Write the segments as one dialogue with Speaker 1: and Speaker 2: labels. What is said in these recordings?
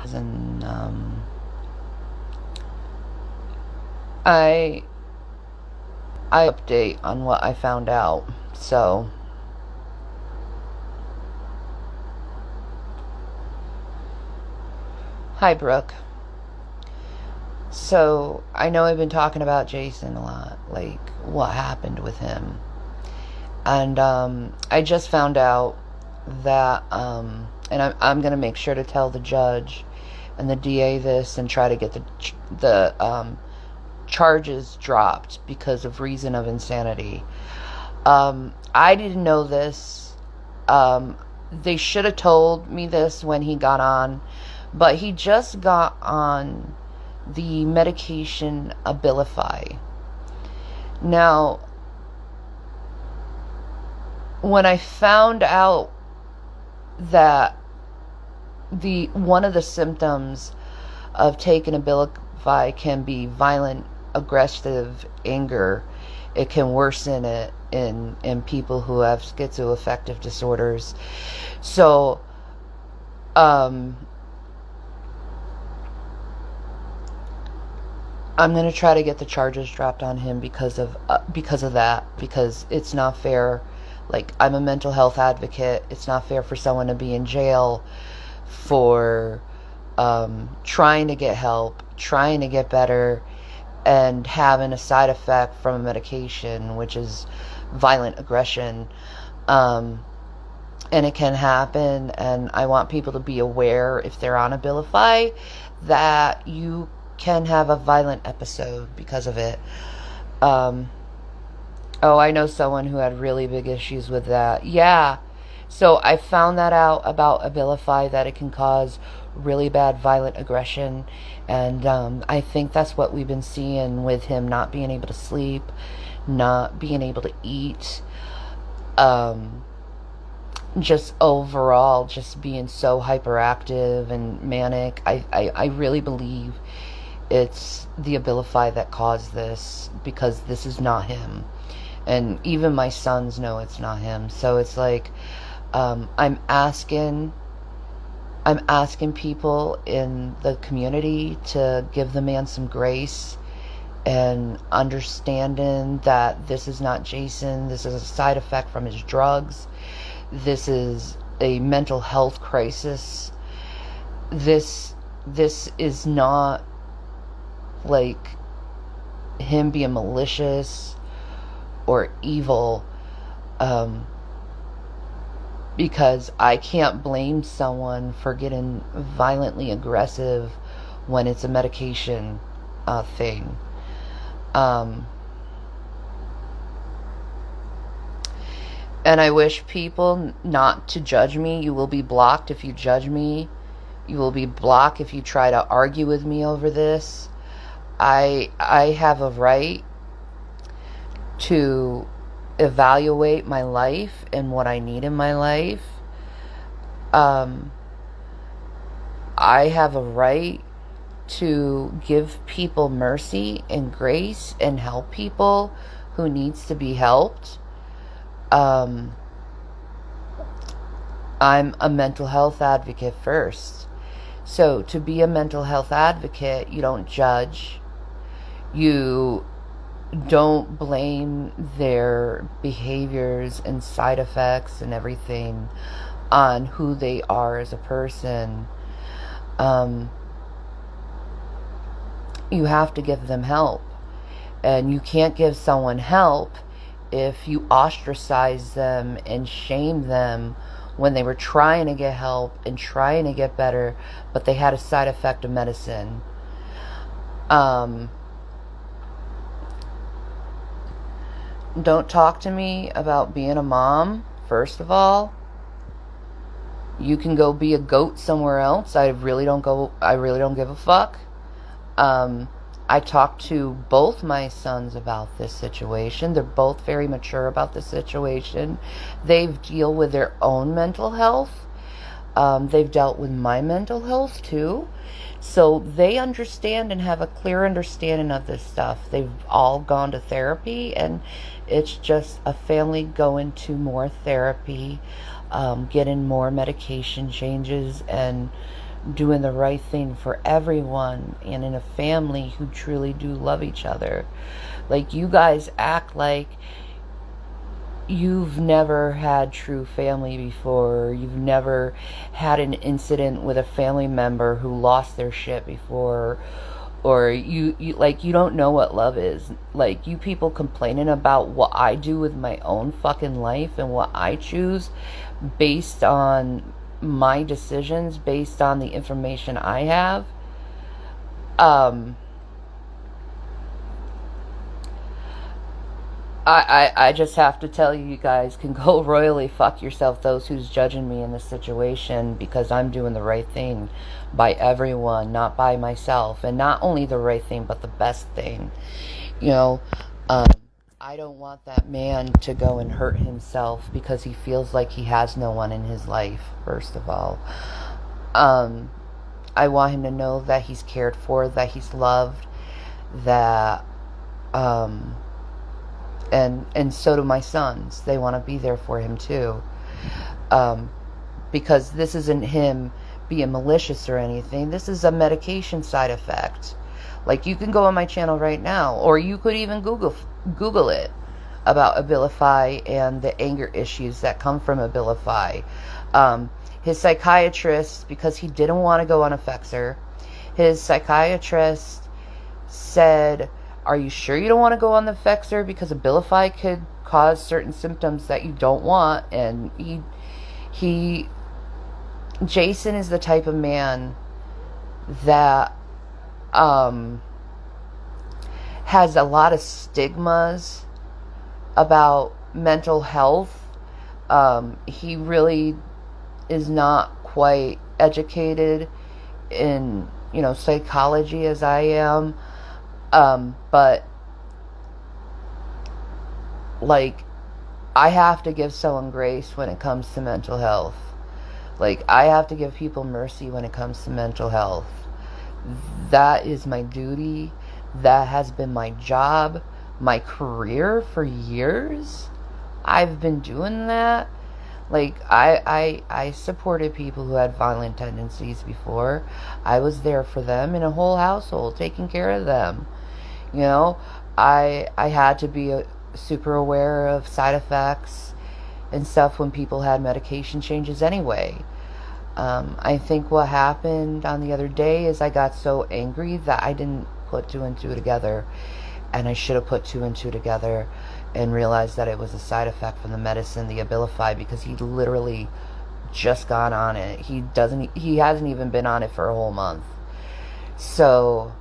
Speaker 1: And I update on what I found out. So, hi, Brooke. So, I know I've been talking about Jason a lot, like what happened with him. And I just found out that, and I'm going to make sure to tell the judge and the DA this and try to get the charges dropped because of reason of insanity. I didn't know this. They should have told me this when he got on, but he just got on the medication Abilify. Now, when I found out that one of the symptoms of taking Abilify can be violent, aggressive anger, it can worsen it in people who have schizoaffective disorders. So, I'm going to try to get the charges dropped on him because of that, because it's not fair. Like, I'm a mental health advocate. It's not fair for someone to be in jail for trying to get help, trying to get better, and having a side effect from a medication, which is violent aggression. And it can happen, and I want people to be aware, if they're on Abilify, that you can have a violent episode because of it. Oh, I know someone who had really big issues with that. Yeah. So I found that out about Abilify, that it can cause really bad violent aggression. And I think that's what we've been seeing with him not being able to sleep, not being able to eat. Just overall, just being so hyperactive and manic. I really believe it's the Abilify that caused this, because this is not him. And even my sons know it's not him. So it's like, I'm asking people in the community to give the man some grace, and understanding that this is not Jason. This is a side effect from his drugs. This is a mental health crisis. This is not like him being malicious or evil, because I can't blame someone for getting violently aggressive when it's a medication thing. And I wish people not to judge me. You will be blocked if you judge me. You will be blocked if you try to argue with me over this. I have a right to evaluate my life and what I need in my life. I have a right to give people mercy and grace and help people who needs to be helped. I'm a mental health advocate first. So to be a mental health advocate, you don't judge. You don't blame their behaviors and side effects and everything on who they are as a person. You have to give them help. And you can't give someone help if you ostracize them and shame them when they were trying to get help and trying to get better, but they had a side effect of medicine. Don't talk to me about being a mom, first of all. You can go be a goat somewhere else. I really don't give a fuck. I talked to both my sons about this situation. They're both very mature about the situation. They've dealt with their own mental health. They've dealt with my mental health too. So they understand and have a clear understanding of this stuff. They've all gone to therapy, and it's just a family going to more therapy, getting more medication changes, and doing the right thing for everyone, and in a family who truly do love each other. Like, you guys act like you've never had true family before. You've never had an incident with a family member who lost their shit before. Or you like, you don't know what love is. Like, you people complaining about what I do with my own fucking life and what I choose based on my decisions, based on the information I have. I just have to tell you, you guys can go royally fuck yourself, those who's judging me in this situation, because I'm doing the right thing by everyone, not by myself. And not only the right thing, but the best thing. You know, um, I don't want that man to go and hurt himself because he feels like he has no one in his life, first of all. I want him to know that he's cared for, that he's loved, that... And so do my sons. They want to be there for him too. Because this isn't him being malicious or anything. This is a medication side effect. Like, you can go on my channel right now, or you could even Google it, about Abilify and the anger issues that come from Abilify. His psychiatrist, because he didn't want to go on Effexor, his psychiatrist said, are you sure you don't want to go on the Effexor? Because Abilify could cause certain symptoms that you don't want. And Jason is the type of man that has a lot of stigmas about mental health. He really is not quite educated in, psychology as I am. But, like, I have to give someone grace when it comes to mental health. Like, I have to give people mercy when it comes to mental health. That is my duty. That has been my job, my career for years. I've been doing that. Like, I supported people who had violent tendencies before. I was there for them in a whole household, taking care of them. I had to be super aware of side effects and stuff when people had medication changes anyway. I think what happened on the other day is I got so angry that I didn't put two and two together. And I should have put two and two together and realized that it was a side effect from the medicine, the Abilify, because he literally just got on it. He hasn't even been on it for a whole month. So,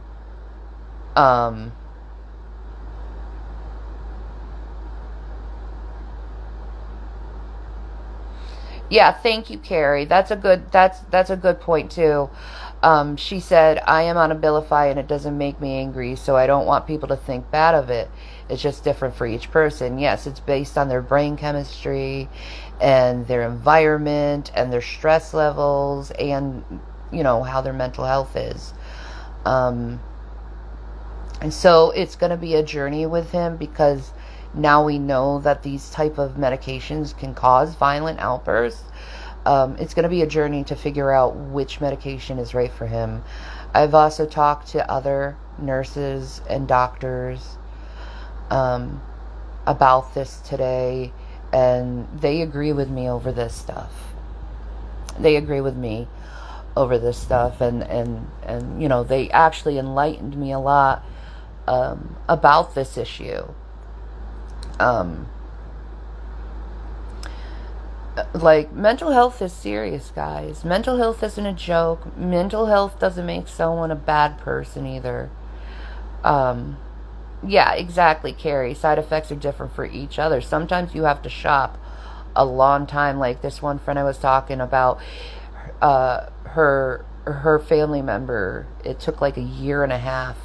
Speaker 1: yeah, thank you, Carrie. That's a good point too. She said, I am on Abilify and it doesn't make me angry, so I don't want people to think bad of it. It's just different for each person. Yes, it's based on their brain chemistry and their environment and their stress levels and, how their mental health is. And so it's going to be a journey with him, because now we know that these type of medications can cause violent outbursts. It's going to be a journey to figure out which medication is right for him. I've also talked to other nurses and doctors about this today, and they agree with me over this stuff. They agree with me over this stuff, and they actually enlightened me a lot about this issue. Like, mental health is serious, guys. Mental health isn't a joke. Mental health doesn't make someone a bad person either. Yeah, exactly, Carrie. Side effects are different for each other. Sometimes you have to shop a long time. Like this one friend I was talking about, her family member, it took like a year and a half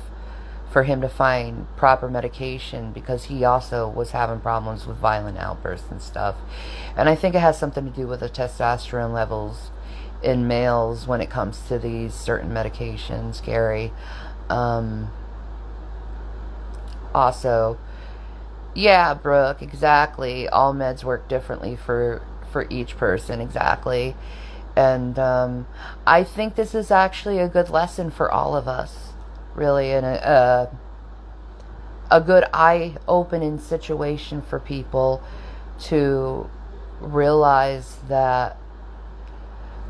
Speaker 1: for him to find proper medication, because he also was having problems with violent outbursts and stuff. And I think it has something to do with the testosterone levels in males when it comes to these certain medications, Gary. Also, yeah, Brooke, exactly. All meds work differently for each person, exactly. And I think this is actually a good lesson for all of us, really, and a good eye-opening situation for people to realize that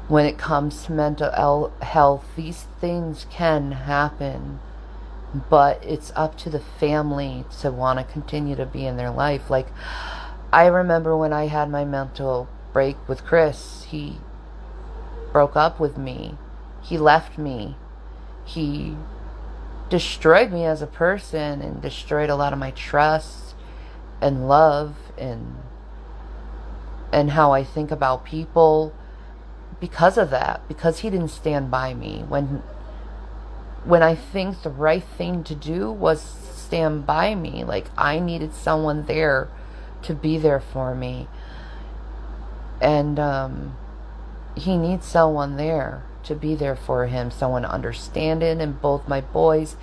Speaker 1: when it comes to mental health, these things can happen, but it's up to the family to want to continue to be in their life. Like, I remember when I had my mental break with Chris, he broke up with me. He left me. He destroyed me as a person and destroyed a lot of my trust and love and how I think about people because of that, because he didn't stand by me when I think the right thing to do was stand by me. Like, I needed someone there to be there for me, and he needs someone there to be there for him, someone understanding. And both my boys,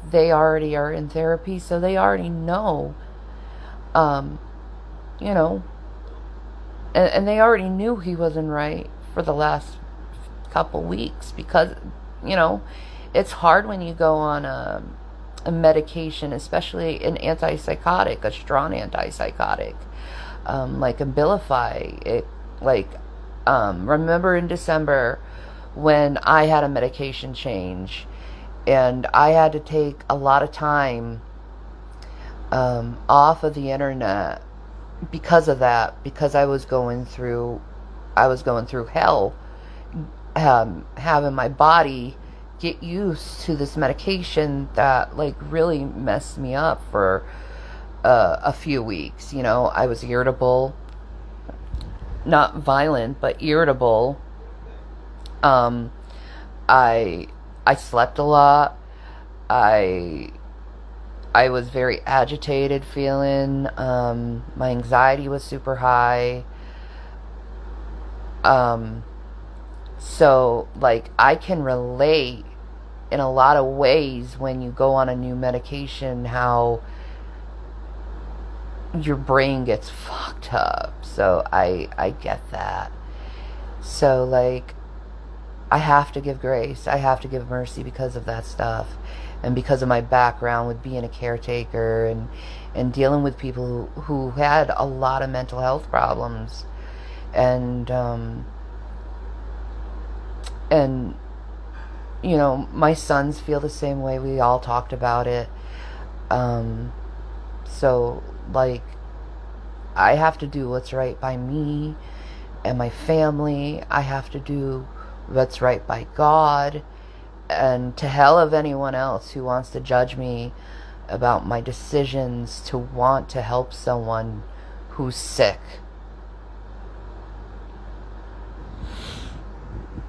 Speaker 1: they already are in therapy, so they already know, you know, and they already knew he wasn't right for the last couple weeks, because, you know, it's hard when you go on a medication, especially an antipsychotic, a strong antipsychotic, like Abilify. Remember in December when I had a medication change and I had to take a lot of time off of the internet because of that, because I was going through hell, having my body get used to this medication that, like, really messed me up for a few weeks. You know, I was irritable, not violent, but irritable. I slept a lot. I was very agitated feeling. My anxiety was super high. So, like, I can relate in a lot of ways when you go on a new medication, how your brain gets fucked up. So I get that. So, like, I have to give grace. I have to give mercy because of that stuff. And because of my background with being a caretaker and dealing with people who had a lot of mental health problems. And you know, my sons feel the same way. We all talked about it. So, like, I have to do what's right by me and my family. I have to do what's right by God. And to hell of anyone else who wants to judge me about my decisions to want to help someone who's sick.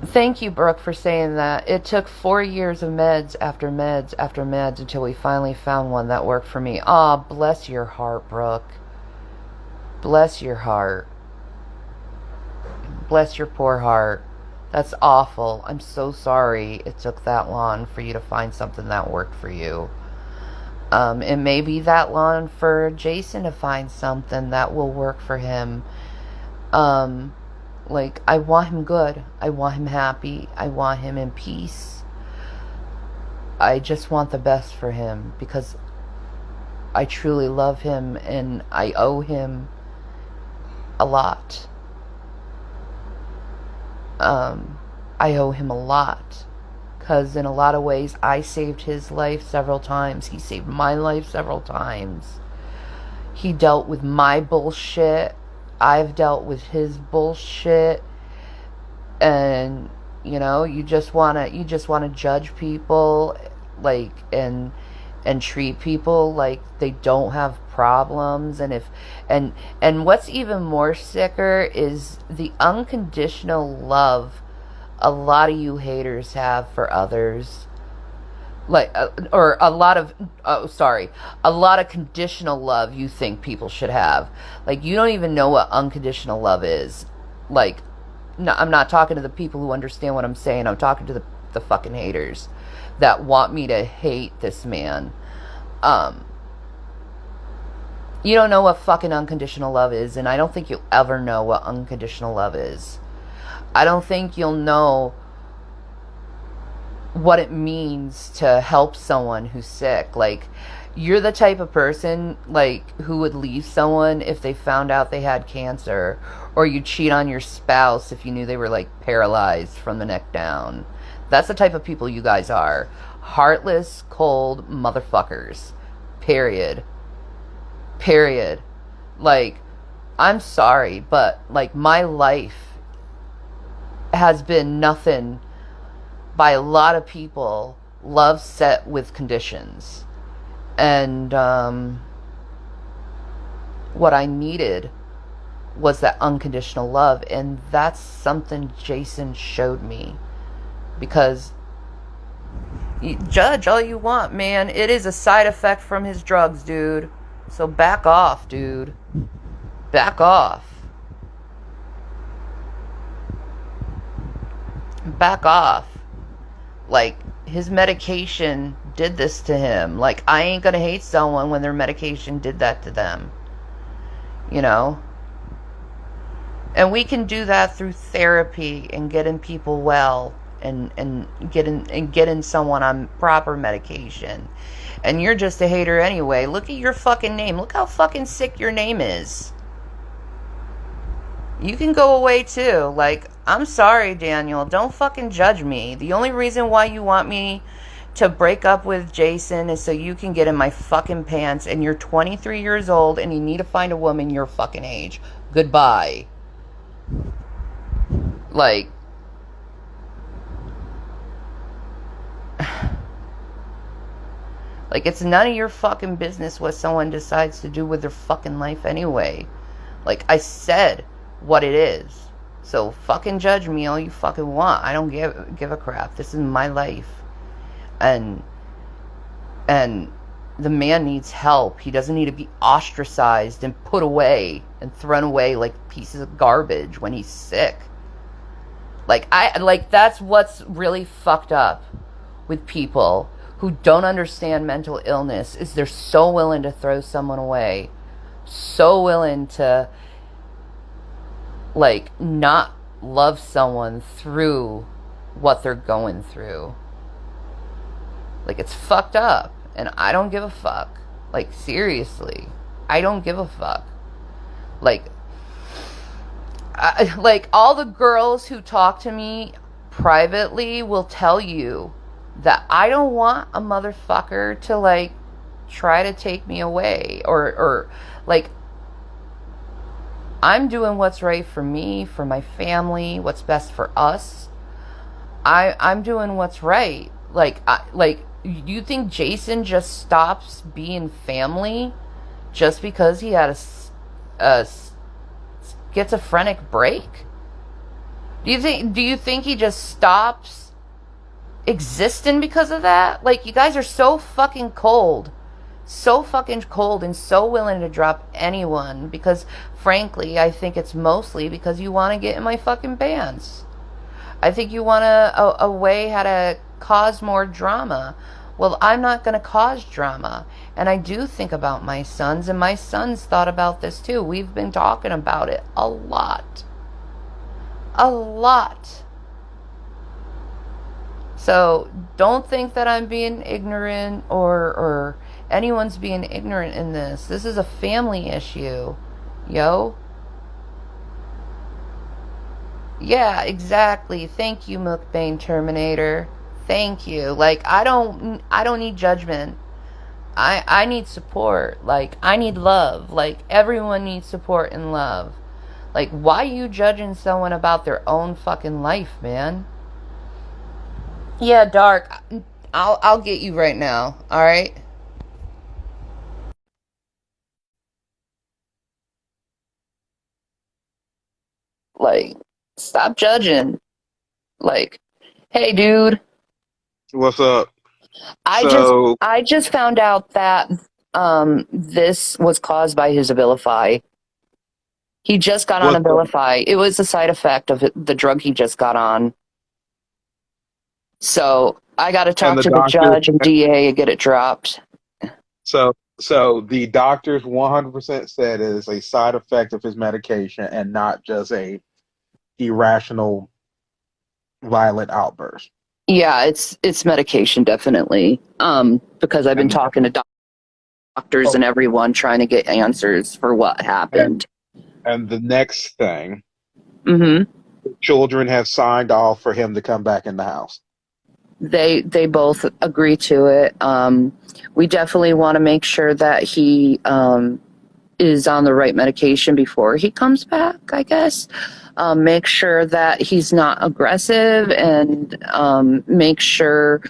Speaker 1: Thank you, Brooke, for saying that. It took 4 years of meds after meds after meds until we finally found one that worked for me. Ah, bless your heart, Brooke. Bless your heart. Bless your poor heart. That's awful. I'm so sorry it took that long for you to find something that worked for you. It may be that long for Jason to find something that will work for him. Like, I want him good. I want him happy. I want him in peace. I just want the best for him because I truly love him and I owe him a lot. I owe him a lot because in a lot of ways I saved his life several times. He saved my life several times. He dealt with my bullshit. I've dealt with his bullshit. And, you know, you just want to judge people, like, and treat people like they don't have problems. And what's even more sicker is the unconditional love a lot of you haters have for others. Like, or a lot of conditional love you think people should have. Like, you don't even know what unconditional love is. Like, no, I'm not talking to the people who understand what I'm saying. I'm talking to the fucking haters that want me to hate this man. You don't know what fucking unconditional love is, and I don't think you'll ever know what unconditional love is. I don't think you'll know what it means to help someone who's sick. Like, you're the type of person, like, who would leave someone if they found out they had cancer, or you cheat on your spouse if you knew they were, like, paralyzed from the neck down. That's the type of people you guys are. Heartless, cold motherfuckers. Period. Period. Like, I'm sorry, but, like, my life has been nothing by a lot of people, love set with conditions. And what I needed was that unconditional love. And that's something Jason showed me. Because you judge all you want, man. It is a side effect from his drugs, dude. So back off, dude. Back off. Back off. Like, his medication did this to him. Like, I ain't gonna hate someone when their medication did that to them. You know? And we can do that through therapy and getting people well and getting someone on proper medication. And you're just a hater anyway. Look at your fucking name. Look how fucking sick your name is. You can go away too. Like, I'm sorry, Daniel. Don't fucking judge me. The only reason why you want me to break up with Jason is so you can get in my fucking pants, and you're 23 years old and you need to find a woman your fucking age. Goodbye. Like, it's none of your fucking business what someone decides to do with their fucking life anyway. Like, I said what it is. So fucking judge me all you fucking want. I don't give a crap. This is my life. And the man needs help. He doesn't need to be ostracized and put away and thrown away like pieces of garbage when he's sick. Like, that's what's really fucked up with people who don't understand mental illness, is they're so willing to throw someone away. So willing to, like, not love someone through what they're going through. Like, it's fucked up. And I don't give a fuck. Like, seriously. I don't give a fuck. Like, like, all the girls who talk to me privately will tell you that I don't want a motherfucker to, like, try to take me away. Or like, I'm doing what's right for me, for my family, what's best for us. I'm doing what's right. Like, you think Jason just stops being family just because he had a schizophrenic break? Do you think he just stops existing because of that? Like, you guys are so fucking cold. So fucking cold and so willing to drop anyone because, frankly, I think it's mostly because you want to get in my fucking pants. I think you want a way how to cause more drama. Well, I'm not going to cause drama. And I do think about my sons, and my sons thought about this too. We've been talking about it a lot. A lot. So don't think that I'm being ignorant or anyone's being ignorant in this. This is a family issue. Yo. Yeah, exactly. Thank you, Mukbang Terminator. Thank you. Like, I don't need judgment. I need support. Like, I need love. Like, everyone needs support and love. Like, why are you judging someone about their own fucking life, man? Yeah, Dark. I'll get you right now. All right? Like, stop judging. Like, hey, dude.
Speaker 2: What's up?
Speaker 1: I just
Speaker 2: So,
Speaker 1: I just found out that this was caused by his Abilify. He just got on
Speaker 2: what's up?
Speaker 1: Abilify. It was a side effect of the drug he just got on. So I got to
Speaker 2: And
Speaker 1: talk
Speaker 2: the
Speaker 1: to the
Speaker 2: doctor.
Speaker 1: judge and DA and get it dropped.
Speaker 2: So the doctors 100% said it is a side effect of his medication and not just a irrational. violent outbursts.
Speaker 1: Yeah, it's medication definitely. Because I've been
Speaker 2: And
Speaker 1: talking to doctors
Speaker 2: oh,
Speaker 1: and everyone trying to get answers for what
Speaker 2: and
Speaker 1: happened.
Speaker 2: and the next thing,
Speaker 1: Hmm.
Speaker 2: children have signed off for him to come back in the house.
Speaker 1: They both agree to it. We definitely want to make sure that he is on the right medication before he comes back, I guess. Make sure that he's not aggressive and make sure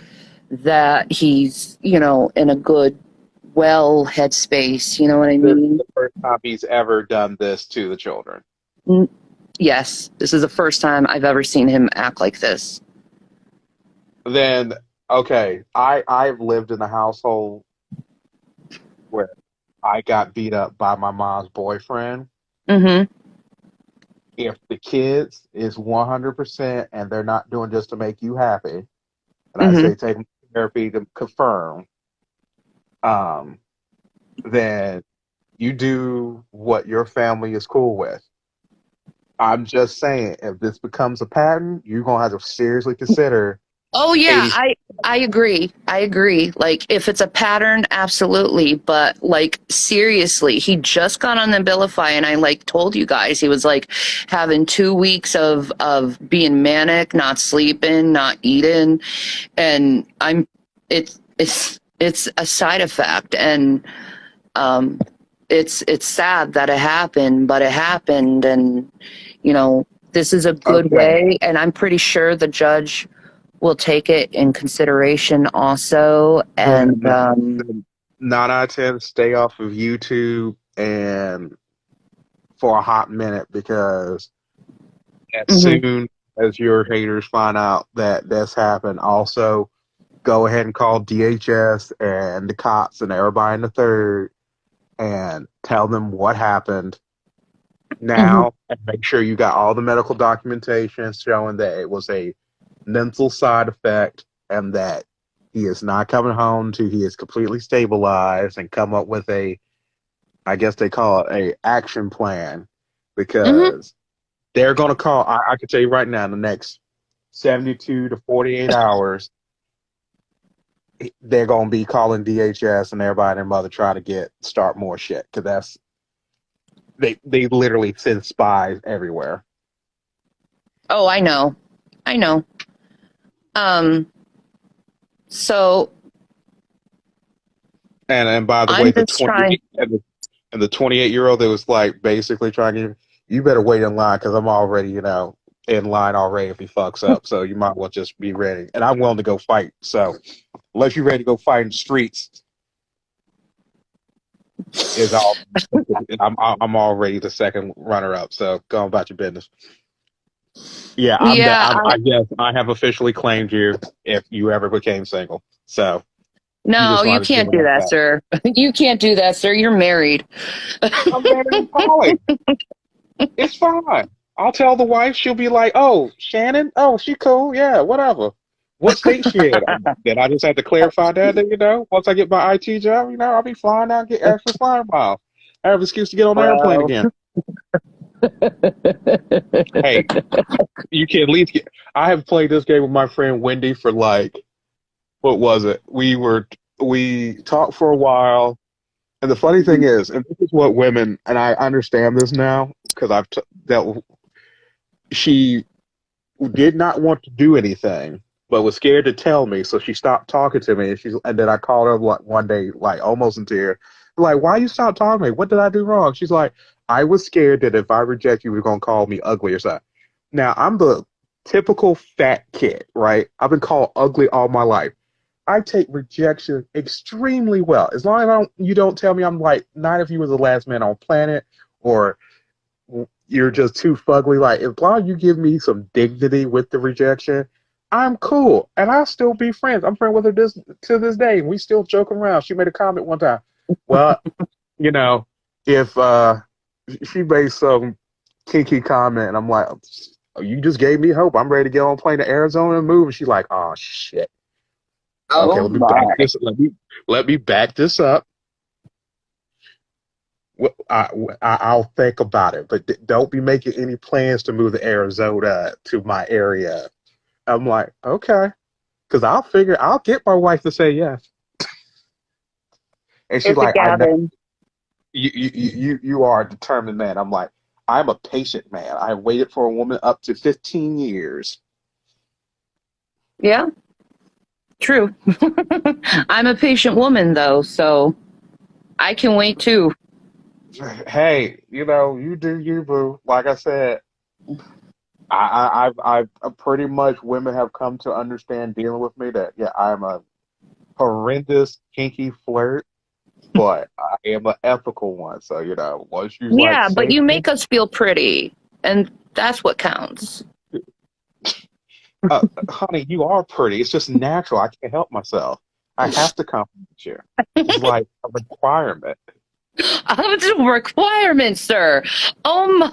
Speaker 1: that he's, in a good, well headspace. You know what I
Speaker 2: This is
Speaker 1: mean?
Speaker 2: the first time he's ever done this to the children.
Speaker 1: Yes, this is the first time I've ever seen him act like this.
Speaker 2: Then okay, I've lived in a household where I got beat up by my mom's boyfriend.
Speaker 1: Mm-hmm.
Speaker 2: If the kids is 100% and they're not doing just to make you happy, and I
Speaker 1: Mm-hmm.
Speaker 2: say take them to therapy to confirm, um, then you do what your family is cool with. I'm just saying, if this becomes a pattern, you're gonna have to seriously consider
Speaker 1: Oh yeah,
Speaker 2: 80.
Speaker 1: I agree. I agree. Like if it's a pattern, absolutely. But like seriously, he just got on the Abilify and I like told you guys he was like having 2 weeks of being manic, not sleeping, not eating. And it's a side effect and um it's sad that it happened, but it happened and you know, this is a good
Speaker 2: Okay,
Speaker 1: way and I'm pretty sure the judge will take it in consideration also. And
Speaker 2: then 9 out of 10, stay off of YouTube and for a hot minute because as
Speaker 1: mhm,
Speaker 2: soon as your haters find out that this happened, also go ahead and call DHS and the cops and everybody in the third and tell them what happened
Speaker 1: mhm,
Speaker 2: now and make sure you got all the medical documentation showing that it was a mental side effect and that he is not coming home till he is completely stabilized and come up with a, I guess they call it a action plan
Speaker 1: mhm.
Speaker 2: because they're going to call. I can tell you right now, in the next 72 to 48 hours, they're going to be calling DHS and everybody and their mother trying to start more shit because they literally send spies everywhere.
Speaker 1: Oh, I know, I know. Um, so
Speaker 2: And by the way,
Speaker 1: I'm
Speaker 2: the
Speaker 1: just trying.
Speaker 2: 28 and the 28-year-old that was like basically trying to, you better wait in line because I'm already, in line already if he fucks up. So you might well just be ready. And I'm willing to go fight. So unless you're ready to go fight in the streets, is all. I'm already the second runner up. So go on about your business. Yeah,
Speaker 1: Yeah,
Speaker 2: I guess I have officially claimed you if you ever became single. So you
Speaker 1: no,
Speaker 2: just
Speaker 1: you
Speaker 2: wanted to do
Speaker 1: can't
Speaker 2: it
Speaker 1: do
Speaker 2: like
Speaker 1: that,
Speaker 2: that.
Speaker 1: sir. You can't do that, sir. You're married.
Speaker 2: I'm better than calling. It's fine. I'll tell the wife. She'll be like, "Oh, Shannon. Oh, she cool. Yeah, whatever. What state she in?" Then I just had to clarify that. Once I get my IT job, I'll be flying out, get extra flying miles. I have an excuse to get on the airplane
Speaker 1: Bro.
Speaker 2: again. Hey, you can at least get. I have played this game with my friend Wendy for like, what was it? We talked for a while, and the funny thing is, and this is what women, and I understand this now because dealt. She did not want to do anything, but was scared to tell me. So she stopped talking to me, and then I called her like one day, like almost in tears, like, "Why you stop talking to me? What did I do wrong?" She's like, "I was scared that if I reject you, you're gonna call me ugly or something." Now I'm the typical fat kid, right? I've been called ugly all my life. I take rejection extremely well. As long as you don't tell me I'm like, not if you were the last man on planet or you're just too fugly. Like, as long as you give me some dignity with the rejection, I'm cool, and I'll still be friends. I'm friends with her to this day. We still joke around. She made a comment one time. Well, you know, if she made some kinky comment, and I'm like, "Oh, you just gave me hope. I'm ready to get on a plane to Arizona and move." And she's like, "Oh shit. Okay,
Speaker 1: Oh my.
Speaker 2: let me back this up. I'll think about it, but don't be making any plans to move to Arizona to my area I'm like, okay, because I'll get my wife to say yes. And she's
Speaker 3: It's a
Speaker 2: like, I know
Speaker 3: Gavin.
Speaker 2: you are a determined man. I'm like, I'm a patient man. I waited for a woman up to 15 years.
Speaker 3: Yeah, true. I'm a patient woman though, so I can wait too.
Speaker 2: Hey, you do you, boo. Like I said, I've pretty much women have come to understand dealing with me that yeah, I'm a horrendous kinky flirt, but I am an ethical one. So once you like
Speaker 3: Yeah, but
Speaker 2: say,
Speaker 3: you make us feel pretty, and that's what counts.
Speaker 2: honey, you are pretty. It's just natural. I can't help myself. I have to compliment you. It's like a requirement.
Speaker 3: Of the requirements, sir. Oh my.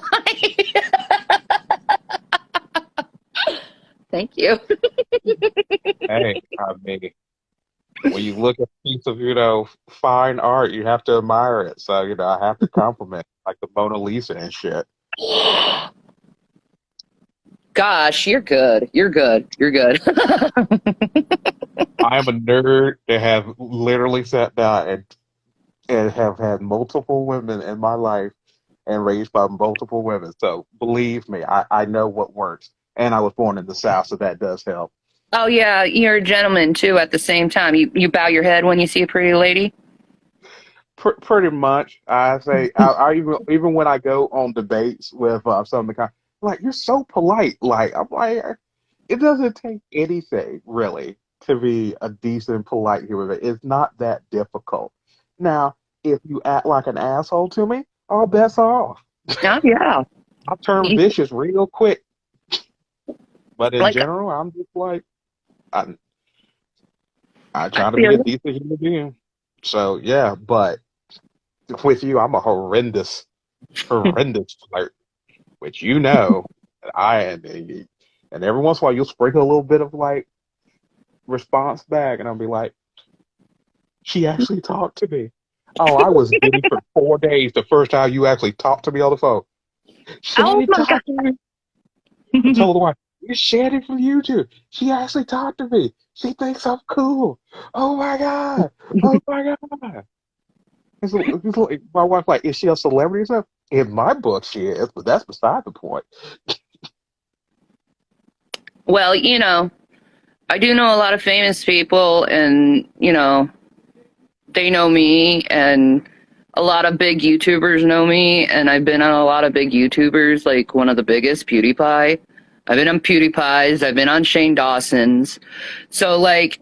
Speaker 3: Thank you.
Speaker 2: Hey, I mean, when you look at a piece of, fine art, you have to admire it. So, I have to compliment like the Mona Lisa and shit.
Speaker 3: Gosh, you're good. You're good. You're good.
Speaker 2: I am a nerd that have literally sat down and have had multiple women in my life and raised by multiple women. So believe me, I know what works. And I was born in the South, so that does help.
Speaker 3: Oh yeah, you're a gentleman too at the same time. You bow your head when you see a pretty lady?
Speaker 2: Pretty much, I say I even when I go on debates with some of the kind, like you're so polite. Like I'm like, it doesn't take anything really to be a decent, polite human being. It's not that difficult. Now, if you act like an asshole to me, all bets are off.
Speaker 3: Oh yeah.
Speaker 2: I'll turn
Speaker 3: You-
Speaker 2: vicious real quick. But in
Speaker 3: Like
Speaker 2: general, I'm just like I I
Speaker 3: I
Speaker 2: try to
Speaker 3: feel
Speaker 2: be a
Speaker 3: you.
Speaker 2: decent human being. So yeah, but with you, I'm a horrendous flirt. Which I am. And every once in a while, you'll sprinkle a little bit of like response back, and I'll be like, she actually talked to me. Oh, I was giddy for 4 days the first time you actually talked to me on the phone.
Speaker 3: Oh
Speaker 2: Shanny
Speaker 3: my
Speaker 2: talked to me. I
Speaker 3: god.
Speaker 2: told the wife, it's Shanny from YouTube. She actually talked to me. She thinks I'm cool. Oh my God. Oh my God. My wife like, is she a celebrity or something? In my book, she is, but that's beside the point.
Speaker 3: Well, I do know a lot of famous people, and they know me, and a lot of big YouTubers know me, and I've been on a lot of big YouTubers, like one of the biggest, PewDiePie. I've been on PewDiePie's, I've been on Shane Dawson's. So like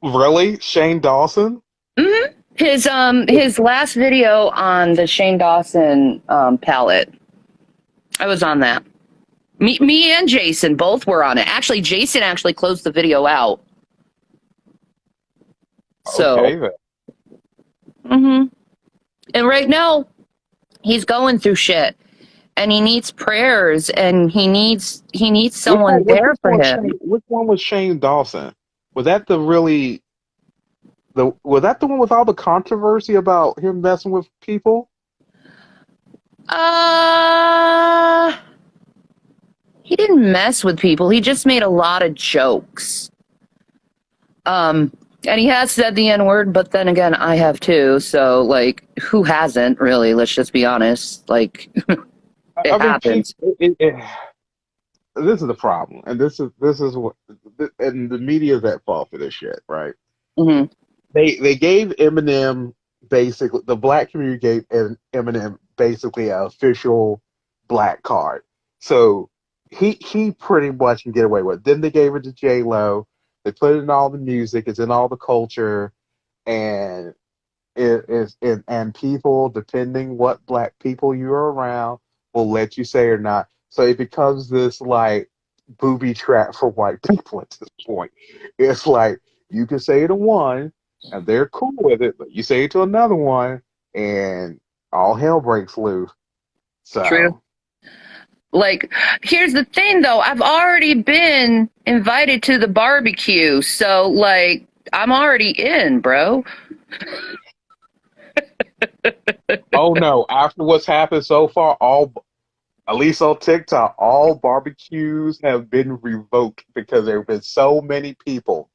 Speaker 2: Really? Shane Dawson?
Speaker 3: mhm. his last video on the Shane Dawson palette. I was on that. Me and Jason both were on it. Actually, Jason actually closed the video out. So,
Speaker 2: Okay, then.
Speaker 3: hmm and right now he's going through shit, and he needs prayers, and he needs someone there for him.
Speaker 2: Which one was Shane Dawson? Was that was that the one with all the controversy about him messing with people?
Speaker 3: Uh, he didn't mess with people. He just made a lot of jokes. Um, and he has said the N word, but then again, I have too. So, like, who hasn't really? Let's just be honest. Like, it
Speaker 2: I mean, people.
Speaker 3: happens.
Speaker 2: This is the problem, and this is what, and the media is at fault for this shit, right?
Speaker 3: Hmm.
Speaker 2: They gave Eminem basically the black community gave Eminem basically an official black card, so he pretty much can get away with it. Then they gave it to J Lo. They put it in all the music. It's in all the culture, and it is and people depending what black people you're around will let you say or not. So it becomes this like booby trap for white people at this point. It's like you can say it to one and they're cool with it, but you say it to another one and all hell breaks loose.
Speaker 3: True.
Speaker 2: So
Speaker 3: Like, here's the thing though. I've already been invited to the barbecue. So, like, I'm already in, bro.
Speaker 2: oh no, after what's happened so far, At least on TikTok, all barbecues have been revoked because there have been so many people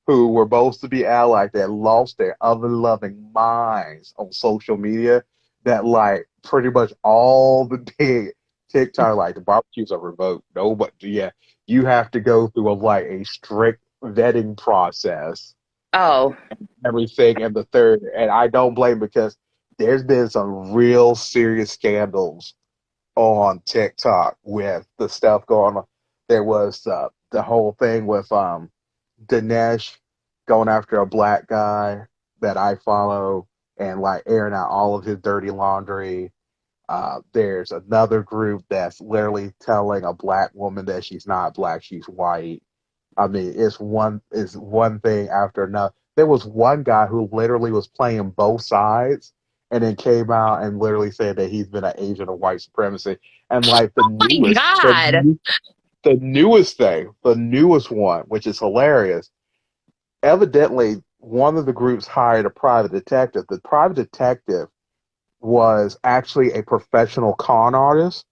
Speaker 2: who were supposed to be allies that lost their other loving minds on social media that like pretty much all the big TikTok like the barbecues are revoked. No, but yeah, you have to go through a strict vetting process,
Speaker 3: Oh,
Speaker 2: everything and the third. And I don't blame because there's been some real serious scandals on TikTok with the stuff going on. There was the whole thing with Dinesh going after a black guy that I follow and like airing out all of his dirty laundry. There's another group that's literally telling a black woman that she's not black, she's white. I mean, it's one thing after another. There was one guy who literally was playing both sides and then came out and literally said that he's been an agent of white supremacy. And like
Speaker 3: my God.
Speaker 2: the newest thing, the newest one, which is hilarious. Evidently, one of the groups hired a private detective. The private detective was actually a professional con artist.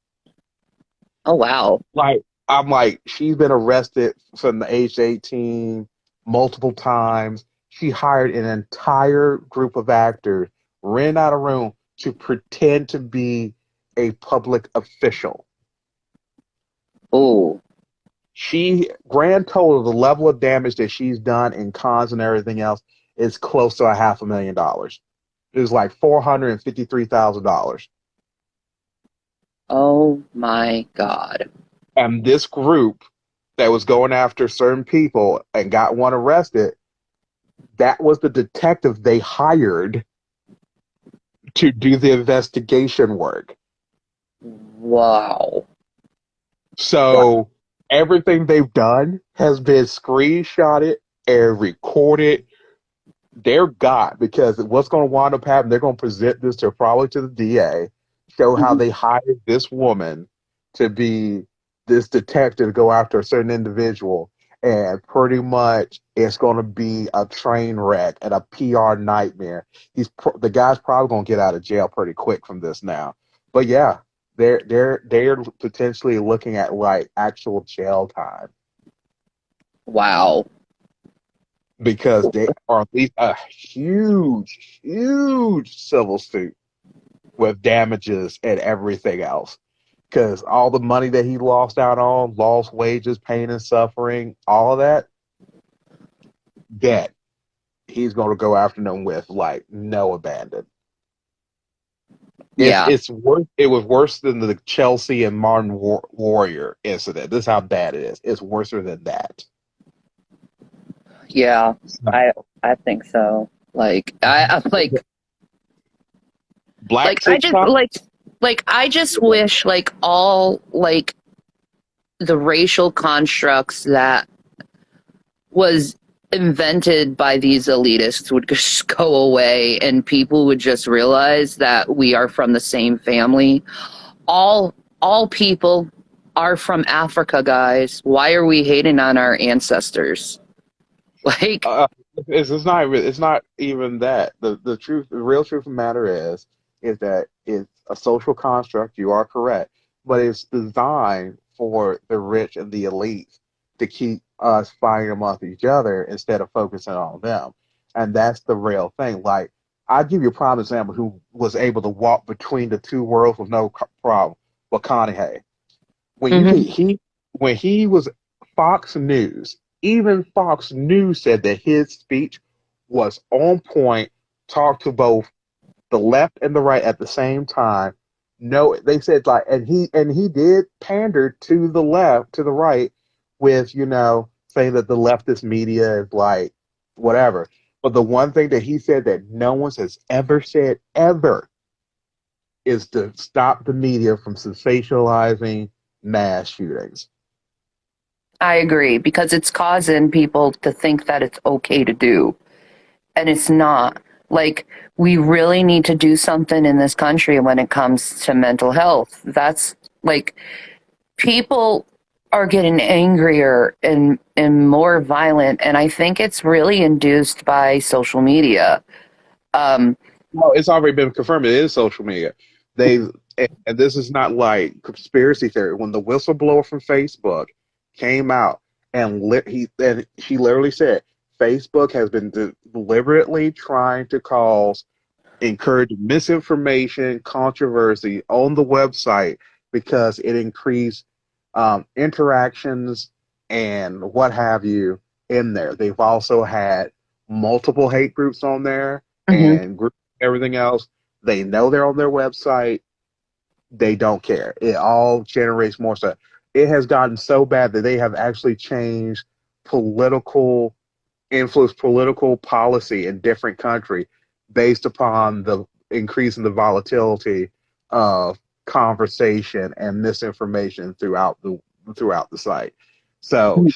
Speaker 3: Oh, wow.
Speaker 2: Like I'm like, she's been arrested from the age 18 multiple times. She hired an entire group of actors, ran out of room to pretend to be a public official.
Speaker 3: Oh,
Speaker 2: She grand total the level of damage that she's done in cons and everything else is close to $500,000. It was like $453,000.
Speaker 3: oh my God.
Speaker 2: And this group that was going after certain people and got one arrested, that was the detective they hired to do the investigation work.
Speaker 3: Wow.
Speaker 2: So everything they've done has been screenshotted and recorded. They're got because what's going to wind up happening, they're going to present this to probably to the DA, show how
Speaker 3: Mhm.
Speaker 2: they hired this woman to be this detective to go after a certain individual. And pretty much it's going to be a train wreck and a PR nightmare. The guy's probably going to get out of jail pretty quick from this now. But yeah, they're potentially looking at like actual jail time
Speaker 3: Wow.
Speaker 2: because they are at least a huge, huge civil suit with damages and everything else. Because all the money that he lost out on, lost wages, pain and suffering, all of that, debt, he's going to go after them with like no abandon. It's
Speaker 3: Yeah.
Speaker 2: it's worse. It was worse than the Chelsea and Martin Warrior incident. This is how bad it is. It's worse than that.
Speaker 3: Yeah. I I think so. I'm
Speaker 2: Black
Speaker 3: I just
Speaker 2: TikTok.
Speaker 3: I just wish all the racial constructs that was invented by these elitists would just go away and people would just realize that we are from the same family. All people are from Africa, guys. Why are we hating on our ancestors? Like,
Speaker 2: Uh, it's not even that. The real truth of the matter is that it's a social construct. You are correct, but it's designed for the rich and the elite to keep us fighting amongst each other instead of focusing on them, and that's the real thing. Like I'll give you a prime example who was able to walk between the two worlds with no problem. McConaughey when you
Speaker 3: mhm.
Speaker 2: could he when he was Fox News, even Fox News said that his speech was on point, talked to both the left and the right at the same time. No, they said like, and he did pander to the left, to the right, with saying that the leftist media is like whatever. But the one thing that he said that no one has ever said ever is to stop the media from sensationalizing mass shootings.
Speaker 3: I agree because it's causing people to think that it's okay to do, and it's not. Like, we really need to do something in this country when it comes to mental health. That's like people are getting angrier and more violent, and I think it's really induced by social media. Um,
Speaker 2: No, it's already been confirmed. It is social media. They and this is not like conspiracy theory. When the whistleblower from Facebook came out and she literally said Facebook has been deliberately trying to encourage misinformation, controversy on the website because it increased interactions and what have you in there. They've also had multiple hate groups on there
Speaker 3: Hmm.
Speaker 2: and everything else. They know they're on their website. They don't care. It all generates more stuff. It has gotten so bad that they have actually changed political influence political policy in different countries based upon the increase in the volatility of conversation and misinformation throughout the site. So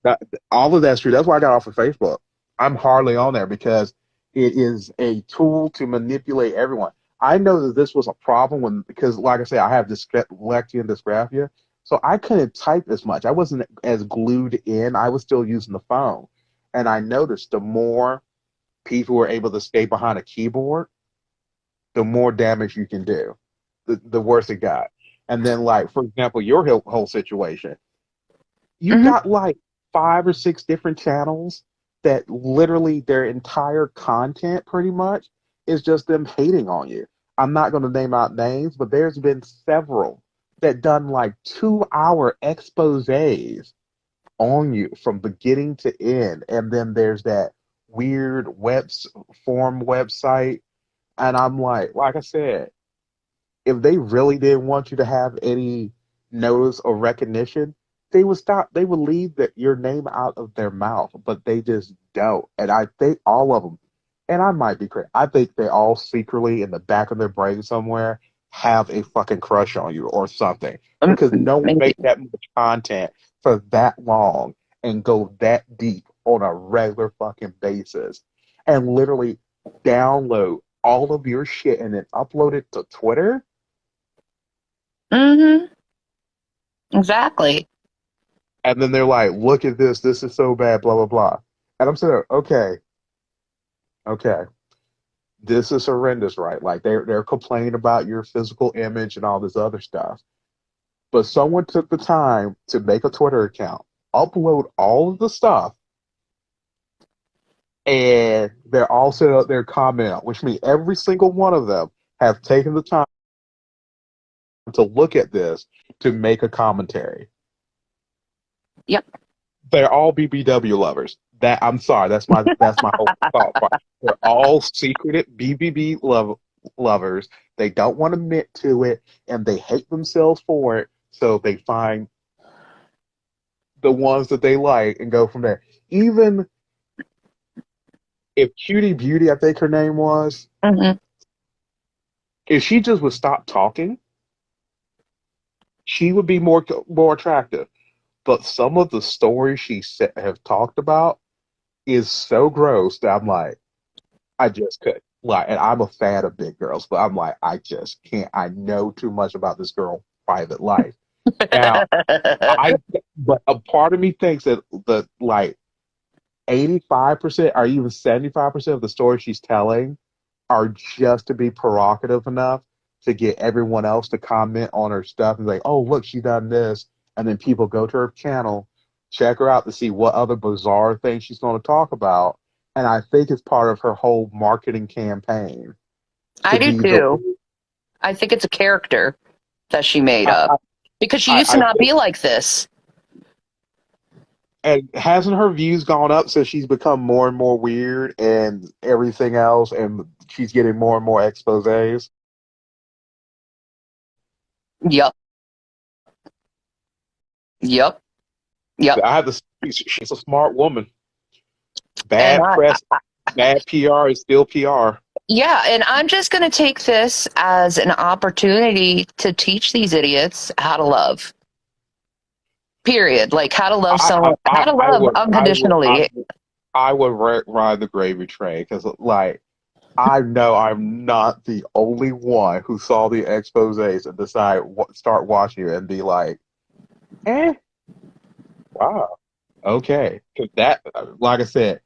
Speaker 2: that, all of that's true. That's why I got off of Facebook. I'm hardly on there because it is a tool to manipulate everyone. I know that this was a problem because, like I said, I have dyslexia and dysgraphia, so I couldn't type as much. I wasn't as glued in. I was still using the phone. And I noticed the more people were able to stay behind a keyboard, the more damage you can do, the worse it got. And then, like, for example, your whole situation, you
Speaker 3: Hmm.
Speaker 2: got like 5 or 6 different channels that literally their entire content pretty much is just them hating on you. I'm not going to name out names, but there's been several that done like 2 hour exposés on you from beginning to end. And then there's that weird form website. And I'm like I said, if they really didn't want you to have any notice or recognition, they would leave your name out of their mouth, but they just don't. And I think all of them, and I might be crazy, I think they all secretly in the back of their brain somewhere have a fucking crush on you or something. Because no one
Speaker 3: Maybe.
Speaker 2: makes that much content for that long and go that deep on a regular fucking basis and literally download all of your shit and then upload it to Twitter.
Speaker 3: Hmm. Exactly.
Speaker 2: And then they're like, look at this. This is so bad, blah, blah, blah. And I'm saying, okay, this is horrendous, right? Like they're complaining about your physical image and all this other stuff. But someone took the time to make a Twitter account, upload all of the stuff, and they're also their comment, which means every single one of them have taken the time to look at this to make a commentary.
Speaker 3: Yep.
Speaker 2: They're all BBW lovers. That I'm sorry, that's my whole thought. They're all secretive lovers. They don't want to admit to it, and they hate themselves for it. So they find the ones that they like and go from there. Even if Cutie Beauty, I think her name was,
Speaker 3: Hmm.
Speaker 2: if she just would stop talking, she would be more attractive. But some of the stories have talked about is so gross that I'm like, I just could. Like, and I'm a fan of big girls, but I'm like, I just can't. I know too much about this girl's private life. Now, but a part of me thinks that the like 85% or even 75% of the stories she's telling are just to be provocative enough to get everyone else to comment on her stuff and like, oh, look, she done this. And then people go to her channel, check her out to see what other bizarre things she's going to talk about. And I think it's part of her whole marketing campaign
Speaker 3: I
Speaker 2: to
Speaker 3: do
Speaker 2: be the.
Speaker 3: too. I think it's a character that she made
Speaker 2: I,
Speaker 3: up because she used to
Speaker 2: I
Speaker 3: not
Speaker 2: think,
Speaker 3: be like this.
Speaker 2: and hasn't her views gone up since she's become more and more weird and everything else, and she's getting more and more exposés?
Speaker 3: Yep. Yep. Yep.
Speaker 2: I have to. She's a smart woman.
Speaker 3: And
Speaker 2: Bad press, bad PR is still PR.
Speaker 3: yeah, and I'm just going to take this as an opportunity to teach these idiots how to love. Period. Like how to love someone, how to
Speaker 2: I
Speaker 3: love
Speaker 2: would,
Speaker 3: unconditionally.
Speaker 2: I would ride the gravy train because, like, I know I'm not the only one who saw the exposés and start watching it and be like, eh, wow, okay. Because that, like I said,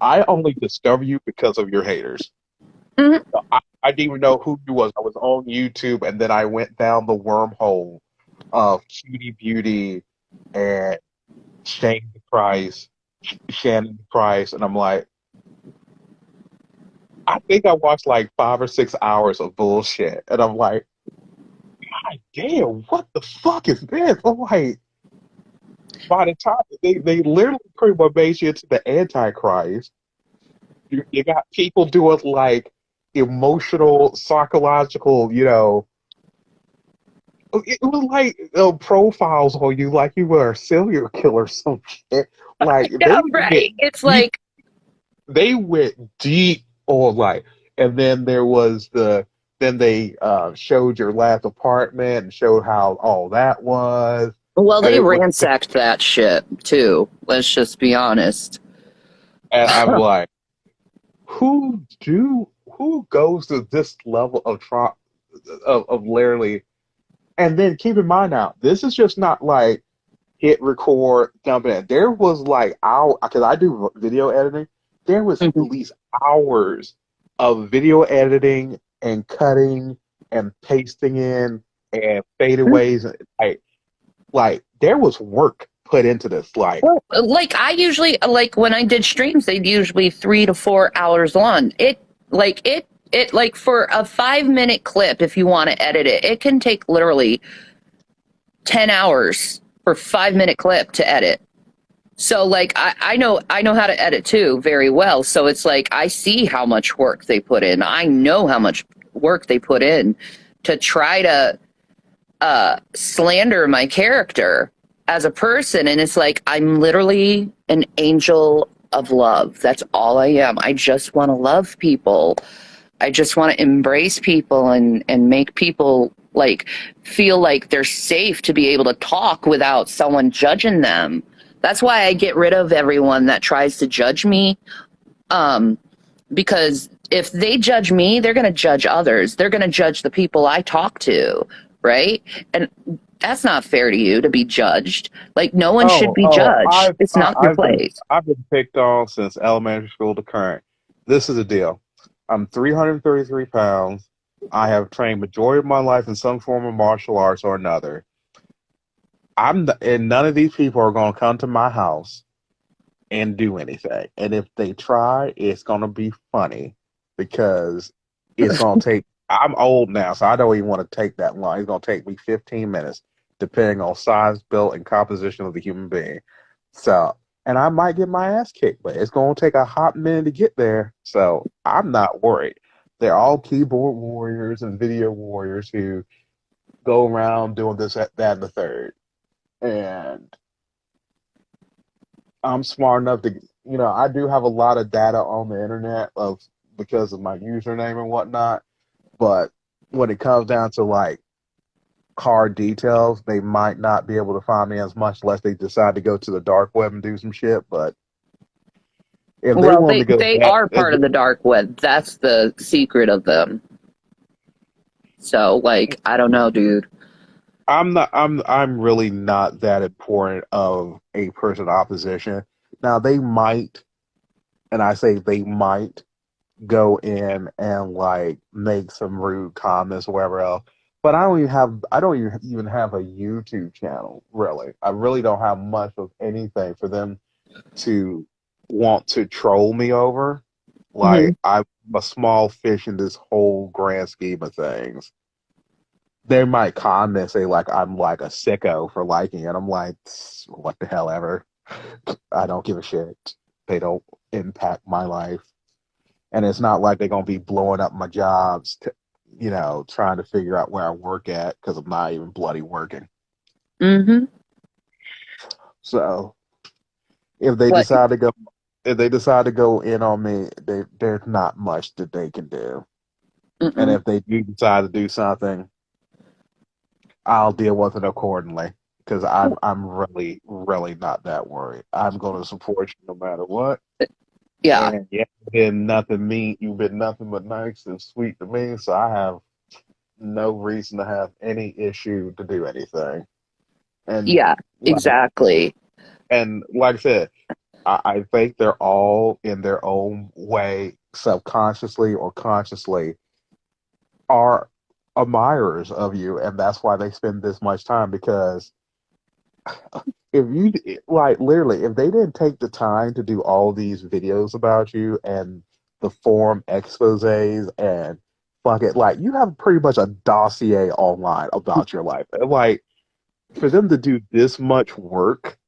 Speaker 2: I only discover you because of your haters.
Speaker 3: Mhm.
Speaker 2: So I didn't even know who he was. I was on YouTube, and then I went down the wormhole of Cutie Beauty and Shane Price, Shannon Price, and I'm like, I think I watched like 5 or 6 hours of bullshit, and I'm like, God damn, what the fuck is this? I'm like, by the time they literally pretty much made you into the Antichrist. You got people doing like emotional, psychological, it was like profiles on you, like you were a serial killer or some shit. Like
Speaker 3: Yeah, right. It's
Speaker 2: deep,
Speaker 3: like,
Speaker 2: they went deep on like, and then then they showed your last apartment and showed how all that was,
Speaker 3: well,
Speaker 2: and
Speaker 3: they
Speaker 2: it was,
Speaker 3: ransacked that shit too. Let's just be honest.
Speaker 2: and I'm like, who goes to this level of of literally. And then keep in mind now, this is just not like hit record, dump it in. There was like because I do video editing. There was at
Speaker 3: Mhm.
Speaker 2: least hours of video editing and cutting and pasting in and fadeaways. Like there was work put into this. Like,
Speaker 3: Well, like I usually like when I did streams, they'd usually 3 to 4 hours long. It like for a 5 minute clip, if you want to edit it, it can take literally 10 hours for 5 minute clip to edit. So like I know how to edit too very well. So it's like I see how much work they put in. I know how much work they put in to try to slander my character as a person. And it's like I'm literally an angel of love. That's all I am. I just want to love people. I just want to embrace people and make people like feel like they're safe to be able to talk without someone judging them. That's why I get rid of everyone that tries to judge me. Um, because if they judge me, they're going to judge others. They're going to judge the people I talk to, right? And that's not fair to you to be judged. Like no one should be judged. It's not your place.
Speaker 2: I've been picked on since elementary school to current. This is the deal. I'm 333 pounds. I have trained majority of my life in some form of martial arts or another. And none of these people are going to come to my house and do anything. And if they try, it's going to be funny because it's going to take. I'm old now, so I don't even want to take that long. It's going to take me 15 minutes, depending on size, build, and composition of the human being. So, and I might get my ass kicked, but it's going to take a hot minute to get there. So I'm not worried. They're all keyboard warriors and video warriors who go around doing this, that, and the third. And I'm smart enough to, I do have a lot of data on the internet because of my username and whatnot. But when it comes down to like card details, they might not be able to find me as much unless they decide to go to the dark web and do some shit. But if they
Speaker 3: Well,
Speaker 2: want to go
Speaker 3: they
Speaker 2: that,
Speaker 3: are part of the dark web. That's the secret of them. So like I don't know, dude.
Speaker 2: I'm really not that important of a person opposition. Now they might, and I say they might go in and like make some rude comments or whatever else. But I don't even have a YouTube channel, really. I really don't have much of anything for them to want to troll me over.
Speaker 3: Hmm.
Speaker 2: Like I'm a small fish in this whole grand scheme of things. They might comment and say like I'm like a sicko for liking it. I'm like, what the hell ever. I don't give a shit. They don't impact my life. And it's not like they're gonna be blowing up my jobs, trying to figure out where I work at because I'm not even bloody working.
Speaker 3: Hmm.
Speaker 2: So if they
Speaker 3: What?
Speaker 2: decide to go, if they decide to go in on me, there's not much that they can do. And
Speaker 3: Mm-mm.
Speaker 2: if they do decide to do something, I'll deal with it accordingly. Because I'm really really not that worried. I'm going to support you no matter what.
Speaker 3: Yeah,
Speaker 2: And yeah, you've been nothing but nice and sweet to me. So I have no reason to have any issue to do anything. And
Speaker 3: yeah,
Speaker 2: like,
Speaker 3: exactly.
Speaker 2: and like I said, I think they're all in their own way, subconsciously or consciously, are admirers of you, and that's why they spend this much time. Because if you like literally, if they didn't take the time to do all these videos about you and the forum exposés and fuck it, like you have pretty much a dossier online about your life. And, like for them to do this much work,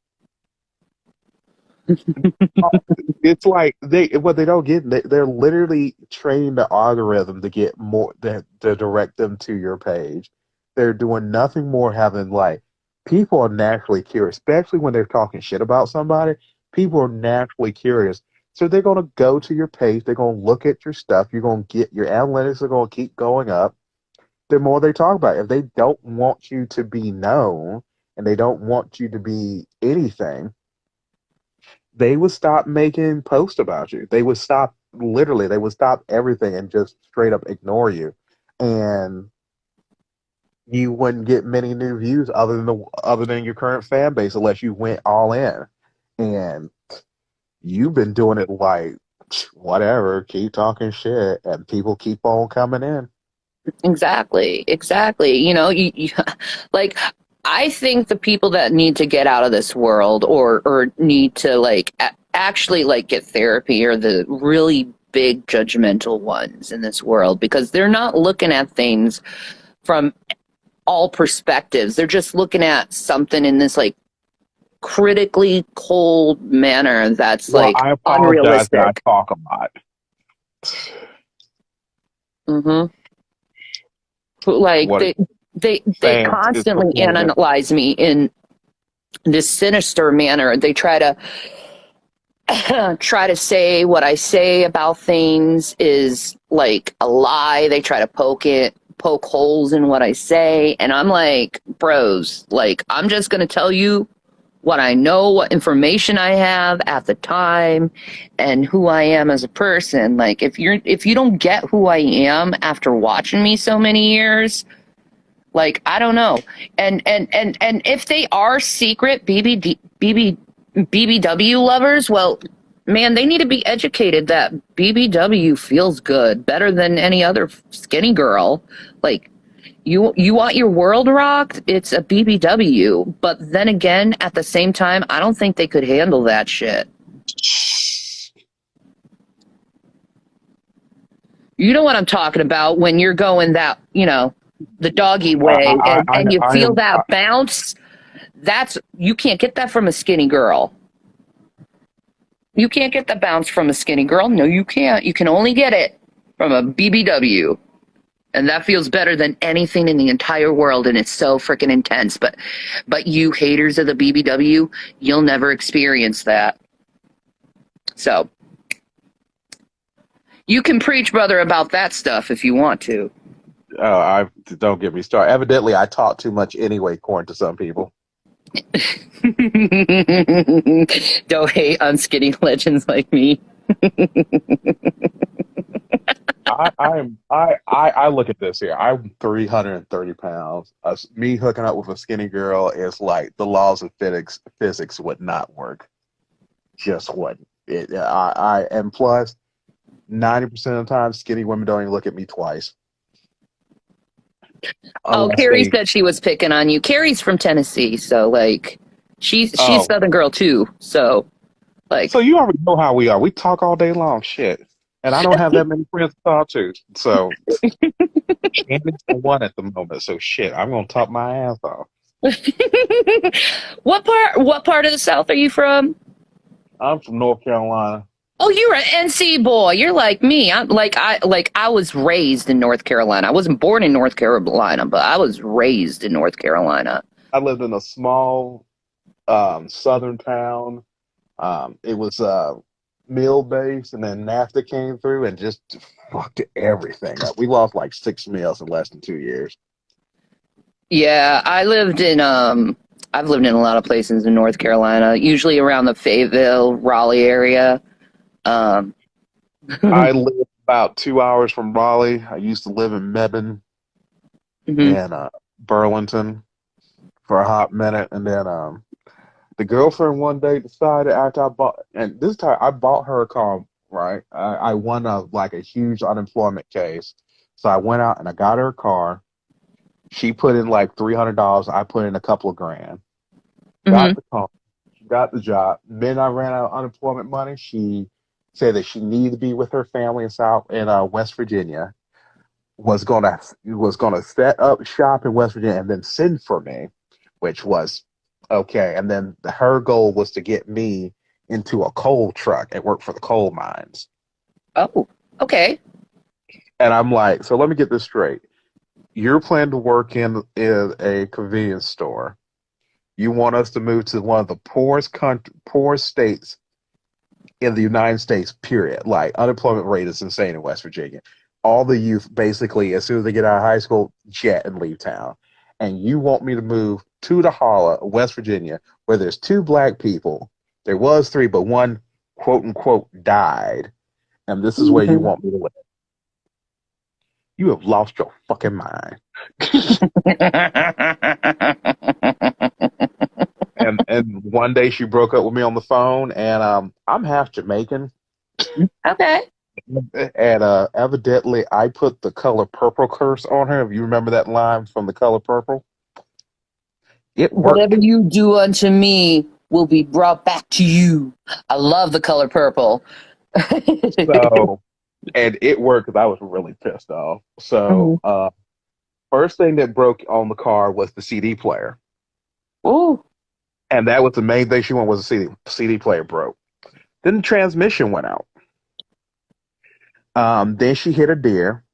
Speaker 2: it's like they what they don't get. They're literally training the algorithm to get more to direct them to your page. They're doing nothing more having like people are naturally curious, especially when they're talking shit about somebody. People are naturally curious, so they're gonna go to your page. They're gonna look at your stuff. You're gonna get your analytics are gonna keep going up. The more they talk about it. If they don't want you to be known and they don't want you to be anything, they would stop making posts about you. They would stop literally, they would stop everything and just straight up ignore you. And you wouldn't get many new views other than your current fan base unless you went all in. And you've been doing it like whatever, keep talking shit and people keep on coming in.
Speaker 3: Exactly, exactly. Like I think the people that need to get out of this world or need to like actually like get therapy are the really big judgmental ones in this world because they're not looking at things from all perspectives. They're just looking at something in this like critically cold manner that's
Speaker 2: Well,
Speaker 3: like
Speaker 2: I apologize that I
Speaker 3: unrealistic.
Speaker 2: talk a lot.
Speaker 3: Hmm. Like
Speaker 2: What
Speaker 3: they
Speaker 2: fans is
Speaker 3: constantly
Speaker 2: performing.
Speaker 3: analyze me in this sinister manner. They try to try to say what I say about things is like a lie. They try to poke holes in what I say, and I'm like, bros, like I'm just gonna tell you what I know, what information I have at the time, and who I am as a person. Like if you don't get who I am after watching me so many years, like I don't know. And if they are secret BBW lovers, well, man, they need to be educated that BBW feels good better than any other skinny girl. Like you want your world rocked, it's a BBW. But then again, at the same time, I don't think they could handle that shit. You know what I'm talking about when you're going that, the doggy way and you
Speaker 2: I
Speaker 3: feel
Speaker 2: am.
Speaker 3: that bounce. That's you can't get that from a skinny girl. You can't get the bounce from a skinny girl. No, you can't. You can only get it from a BBW. And that feels better than anything in the entire world and it's so freaking intense. But you haters of the BBW, you'll never experience that. So, you can preach brother about that stuff if you want to.
Speaker 2: I don't get me started. Evidently, I talk too much anyway, according to some people.
Speaker 3: Don't hate on skinny legends like me.
Speaker 2: I look at this here. I'm 330 pounds. Me hooking up with a skinny girl is like the laws of physics would not work. Just wouldn't. And plus 90% of the time, skinny women don't even look at me twice
Speaker 3: Oh,
Speaker 2: unless
Speaker 3: Carrie
Speaker 2: they.
Speaker 3: said she was picking on you. Carrie's from Tennessee, so like she's
Speaker 2: Oh,
Speaker 3: Southern girl too. So
Speaker 2: so
Speaker 3: like
Speaker 2: you already know how we are. We talk all day long, shit. And I don't have that many friends to talk to. So Shanny's the one at the moment. So shit, I'm gonna talk my ass off.
Speaker 3: what part of the South are you from?
Speaker 2: I'm from North Carolina.
Speaker 3: Oh, you're an NC boy. You're like me. I was raised in North Carolina. I wasn't born in North Carolina, but I was raised in North Carolina.
Speaker 2: I lived in a small southern town. It was meal based, and then NAFTA came through and just fucked everything up. We lost like 6 meals in less than 2 years.
Speaker 3: Yeah, I've lived in a lot of places in North Carolina, usually around the Fayetteville, Raleigh area. Um,
Speaker 2: I lived about 2 hours from Raleigh. I used to live in Mebane
Speaker 3: mhm.
Speaker 2: and Burlington for a hot minute, and then the girlfriend one day decided after I bought, and this time I bought her a car, right? I won a huge unemployment case. So I went out and I got her a car. She put in like $300. I put in a couple of grand.
Speaker 3: Mm-hmm.
Speaker 2: Got the car. Got the job. Then I ran out of unemployment money. She said that she needed to be with her family in West Virginia. Was gonna set up shop in West Virginia and then send for me, which was okay. And then her goal was to get me into a coal truck and work for the coal mines.
Speaker 3: Oh, okay.
Speaker 2: And I'm like, so let me get this straight. You're planning to work in a convenience store. You want us to move to one of the poorest states in the United States, period. Like unemployment rate is insane in West Virginia. All the youth basically, as soon as they get out of high school, jet and leave town. And you want me to move to the Holla, West Virginia, where there's two black people. There was three, but one quote unquote died. And this is where you want me to live. You have lost your fucking mind. And one day she broke up with me on the phone, and I'm half Jamaican,
Speaker 3: Okay.
Speaker 2: and evidently I put the color purple curse on her. If you remember that line from the color purple, it
Speaker 3: Whatever
Speaker 2: worked.
Speaker 3: you do unto me will be brought back to you. I love the color purple.
Speaker 2: So, and it worked because I was really pissed off. So,
Speaker 3: Mhm.
Speaker 2: first thing that broke on the car was the CD player,
Speaker 3: Ooh.
Speaker 2: and that was the main thing she wanted was a CD player broke. Then the transmission went out. Then she hit a deer.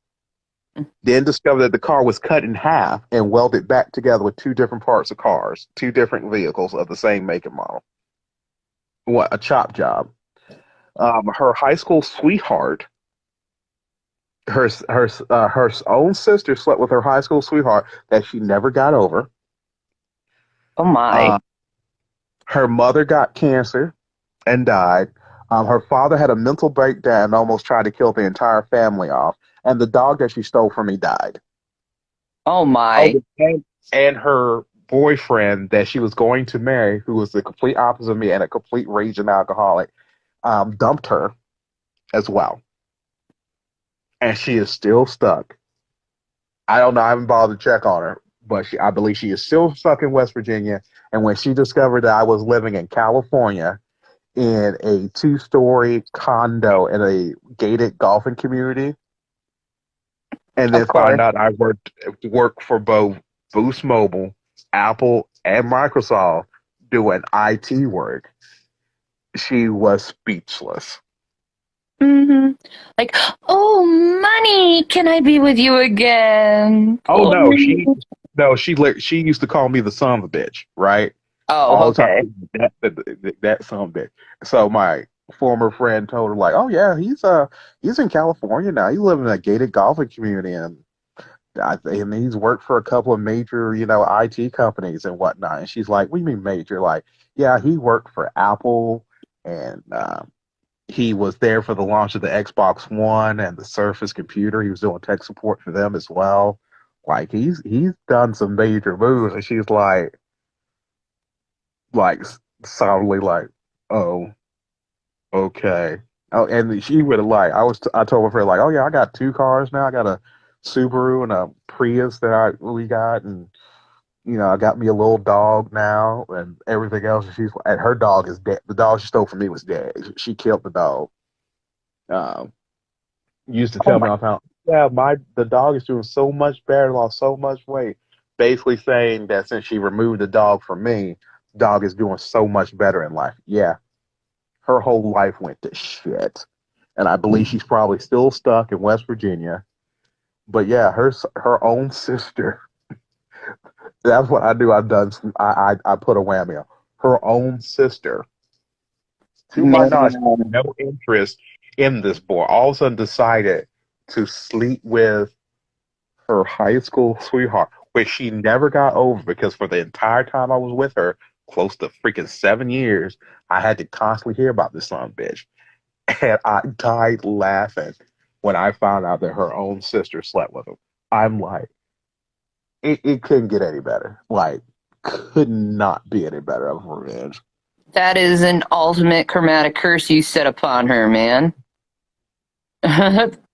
Speaker 2: Then discovered that the car was cut in half and welded back together with two different parts of cars, two different vehicles of the same make and model. What a chop job! Her high school sweetheart, her own sister slept with her high school sweetheart that she never got over.
Speaker 3: Oh my.
Speaker 2: Uh, her mother got cancer and died. Her father had a mental breakdown and almost tried to kill the entire family off. And the dog that she stole from me died.
Speaker 3: Oh
Speaker 2: Oh,
Speaker 3: my.
Speaker 2: and her boyfriend that she was going to marry, who was the complete opposite of me and a complete raging alcoholic, dumped her as well. And she is still stuck. I don't know. I haven't bothered to check on her, but I believe she is still stuck in West Virginia. And when she discovered that I was living in California in a two-story condo in a gated golfing community, and then
Speaker 3: Of
Speaker 2: found
Speaker 3: course.
Speaker 2: out I worked for both Boost Mobile, Apple, and Microsoft doing IT work. She was speechless.
Speaker 3: Hmm. Like, oh, money. Can I be with you again?
Speaker 2: Oh no,
Speaker 3: Please.
Speaker 2: she used to call me the son of a bitch, right?
Speaker 3: Oh,
Speaker 2: All the
Speaker 3: okay.
Speaker 2: time, that son of a bitch. So my former friend told her like, "Oh yeah, he's in California now. He lives in a gated golfing community, and and he's worked for a couple of major, IT companies and whatnot." And she's like, "What do you mean major?" Like, yeah, he worked for Apple, and he was there for the launch of the Xbox One and the Surface computer. He was doing tech support for them as well. Like, he's done some major moves. And she's like soundly like, "Oh, okay." Oh, and she would have like, I told my friend like, "Oh yeah, I got two cars now. I got a Subaru and a Prius that we got, and I got me a little dog now and everything else." And her dog is dead. The dog she stole from me was dead. She killed the dog. Um, used to
Speaker 3: Oh
Speaker 2: tell
Speaker 3: my.
Speaker 2: me all the time, "Yeah, the dog is doing so much better, lost so much weight." Basically saying that since she removed the dog from me, the dog is doing so much better in life. Yeah, her whole life went to shit, and I believe she's probably still stuck in West Virginia. But yeah, her own sister. That's what I do. I've done. I put a whammy on her own sister. To my knowledge,
Speaker 3: Man.
Speaker 2: no interest in this boy. All of a sudden, decided to sleep with her high school sweetheart, which she never got over because for the entire time I was with her, close to freaking 7 years, I had to constantly hear about this son of a bitch. And I died laughing when I found out that her own sister slept with him. I'm like, it couldn't get any better. Like, could not be any better of revenge.
Speaker 3: That is an ultimate chromatic curse you set upon her, man.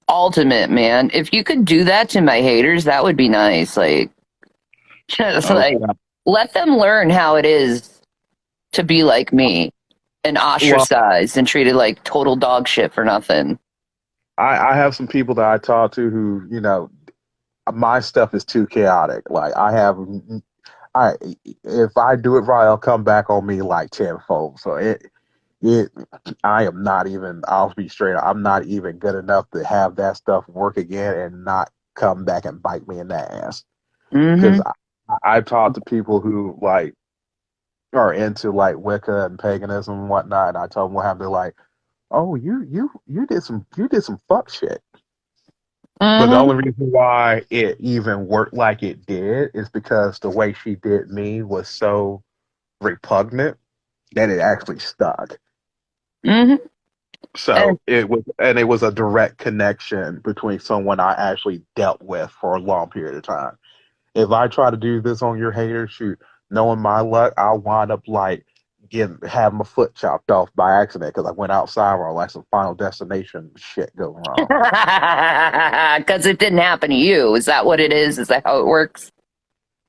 Speaker 3: ultimate, man. If you could do that to my haters, that would be nice. Like, just
Speaker 2: Oh,
Speaker 3: like let them learn how it is to be like me and
Speaker 2: well,
Speaker 3: ostracized and treated like total dog shit for nothing.
Speaker 2: I have some people that I talk to who, my stuff is too chaotic. Like I if I do it right, I'll come back on me like tenfold. So it I am not even. I'll be straight. I'm not even good enough to have that stuff work again and not come back and bite me in the ass. Because
Speaker 3: Mm-hmm.
Speaker 2: I've talked to people who like are into like Wicca and paganism and whatnot, and I told them what happened. They're like, "Oh, you did some fuck shit." But the
Speaker 3: Mm-hmm.
Speaker 2: only reason why it even worked like it did is because the way she did me was so repugnant that it actually stuck.
Speaker 3: Mm-hmm. And
Speaker 2: So it was a direct connection between someone I actually dealt with for a long period of time. If I try to do this on your hater, shoot, knowing my luck, I'll wind up like having my foot chopped off by accident because I went outside or like some Final Destination shit go wrong.
Speaker 3: because it didn't happen to you. Is that what it is? Is that how it works?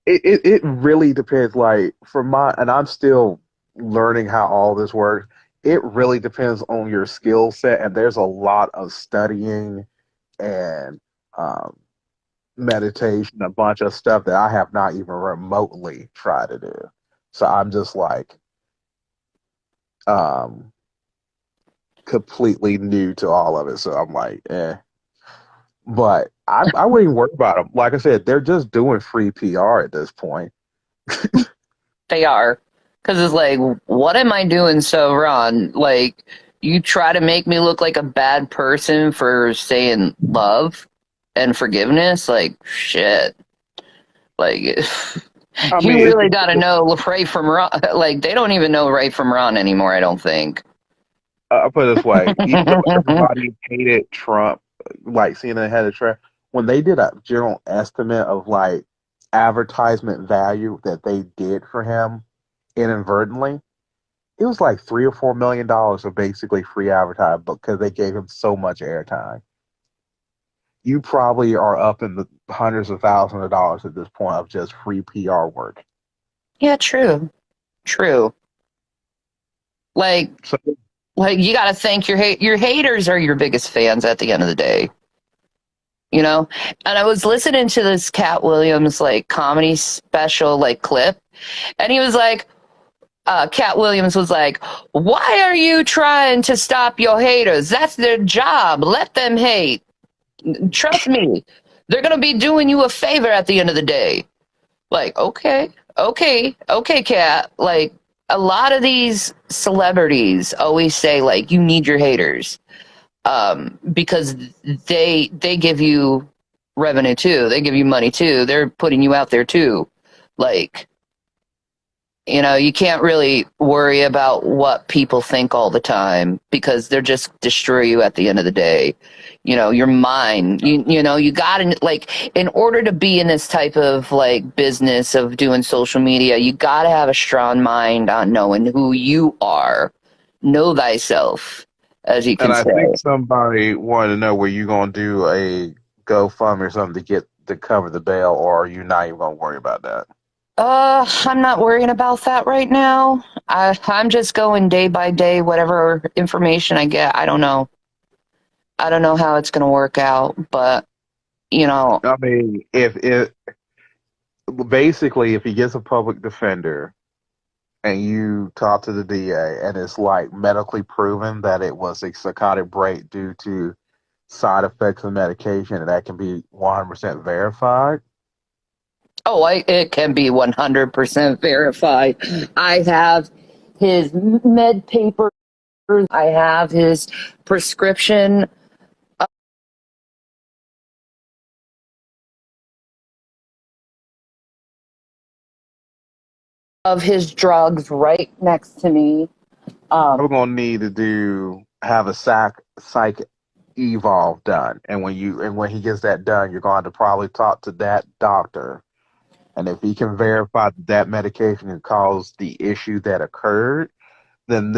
Speaker 2: It really depends. Like for my, and I'm still learning how all this works. It really depends on your skill set, and there's a lot of studying and um, meditation, a bunch of stuff that I have not even remotely tried to do. So I'm just like um, completely new to all of it. So I'm like, eh. But I wouldn't even worry about them. Like I said, they're just doing free PR at this point.
Speaker 3: They are. Because it's like, what am I doing so wrong? Like, you try to make me look like a bad person for saying love and forgiveness? Like, shit. Like,
Speaker 2: I
Speaker 3: you
Speaker 2: mean,
Speaker 3: really got to know right from wrong. Like, they don't even know right from wrong anymore, I don't think.
Speaker 2: I'll put it this way: even though everybody hated Trump, like CNN had a Trump, when they did a general estimate of like advertisement value that they did for him inadvertently, it was like $3 or $4 million of basically free advertising because they gave him so much airtime. You probably are up in the hundreds of thousands of dollars at this point of just free PR work.
Speaker 3: Yeah, true. True. Like,
Speaker 2: So
Speaker 3: like you got to thank your haters are your biggest fans at the end of the day. You know, and I was listening to this Cat Williams like comedy special like clip, and he was like, Cat Williams was like, "Why are you trying to stop your haters? That's their job. Let them hate. Trust me, they're gonna be doing you a favor at the end of the day." Like, okay, okay, Cat. Like, a lot of these celebrities always say like, "You need your haters." Because they give you revenue too. They give you money too. They're putting you out there too. Like, you know, you can't really worry about what people think all the time because they're just destroy you at the end of the day. You know, your mind. You know, you got to like in order to be in this type of like business of doing social media, you got to have a strong mind on knowing who you are. Know thyself, as you
Speaker 2: And
Speaker 3: can
Speaker 2: I
Speaker 3: say.
Speaker 2: think somebody wanted to know were you going to do a GoFundMe or something to cover the bail, or are you not even going to worry about that?
Speaker 3: I'm not worrying about that right now. I'm just going day by day, whatever information I get. I don't know. I don't know how it's going to work out, but you know,
Speaker 2: I mean, if it basically if he gets a public defender and you talk to the DA and it's like medically proven that it was a psychotic break due to side effects of medication, and that can be 100% verified.
Speaker 3: oh, it can be 100% verified. I have his med papers. I have his prescription of his drugs right next to me.
Speaker 2: We're gonna need to have a psych evolve done, and when he gets that done, you're going to probably talk to that doctor, and if he can verify that that medication can cause the issue that occurred, then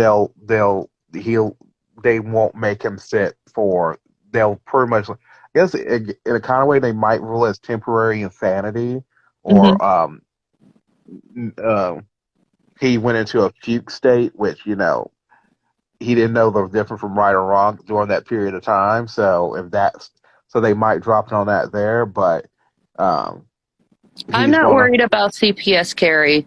Speaker 2: he'll they won't make him sit for they'll pretty much guess in a kind of way they might rule as temporary insanity,
Speaker 3: Hmm.
Speaker 2: or uh, he went into a fugue state, which he didn't know the difference from right or wrong during that period of time. So if that's so, they might drop it on that there, but um,
Speaker 3: I'm
Speaker 2: he's
Speaker 3: not
Speaker 2: gonna.
Speaker 3: worried about CPS, Carrie,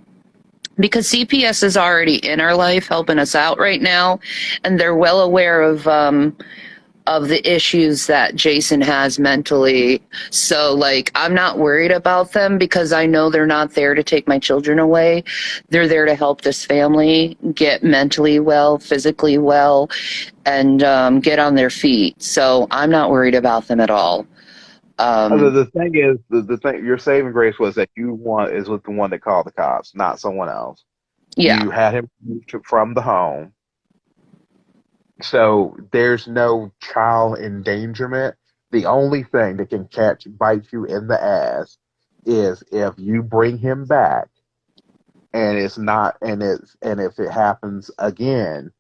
Speaker 3: because CPS is already in our life helping us out right now, and they're well aware of the issues that Jason has mentally. So, like, I'm not worried about them because I know they're not there to take my children away. They're there to help this family get mentally well, physically well, and get on their feet. So, I'm not worried about them at all.
Speaker 2: The,
Speaker 3: Um,
Speaker 2: the thing is, the thing your saving grace was that you want is with the one that called the cops, not someone else.
Speaker 3: yeah.
Speaker 2: You had him moved from the home, so there's no child endangerment. The only thing that can bite you in the ass is if you bring him back and it's not and if it happens again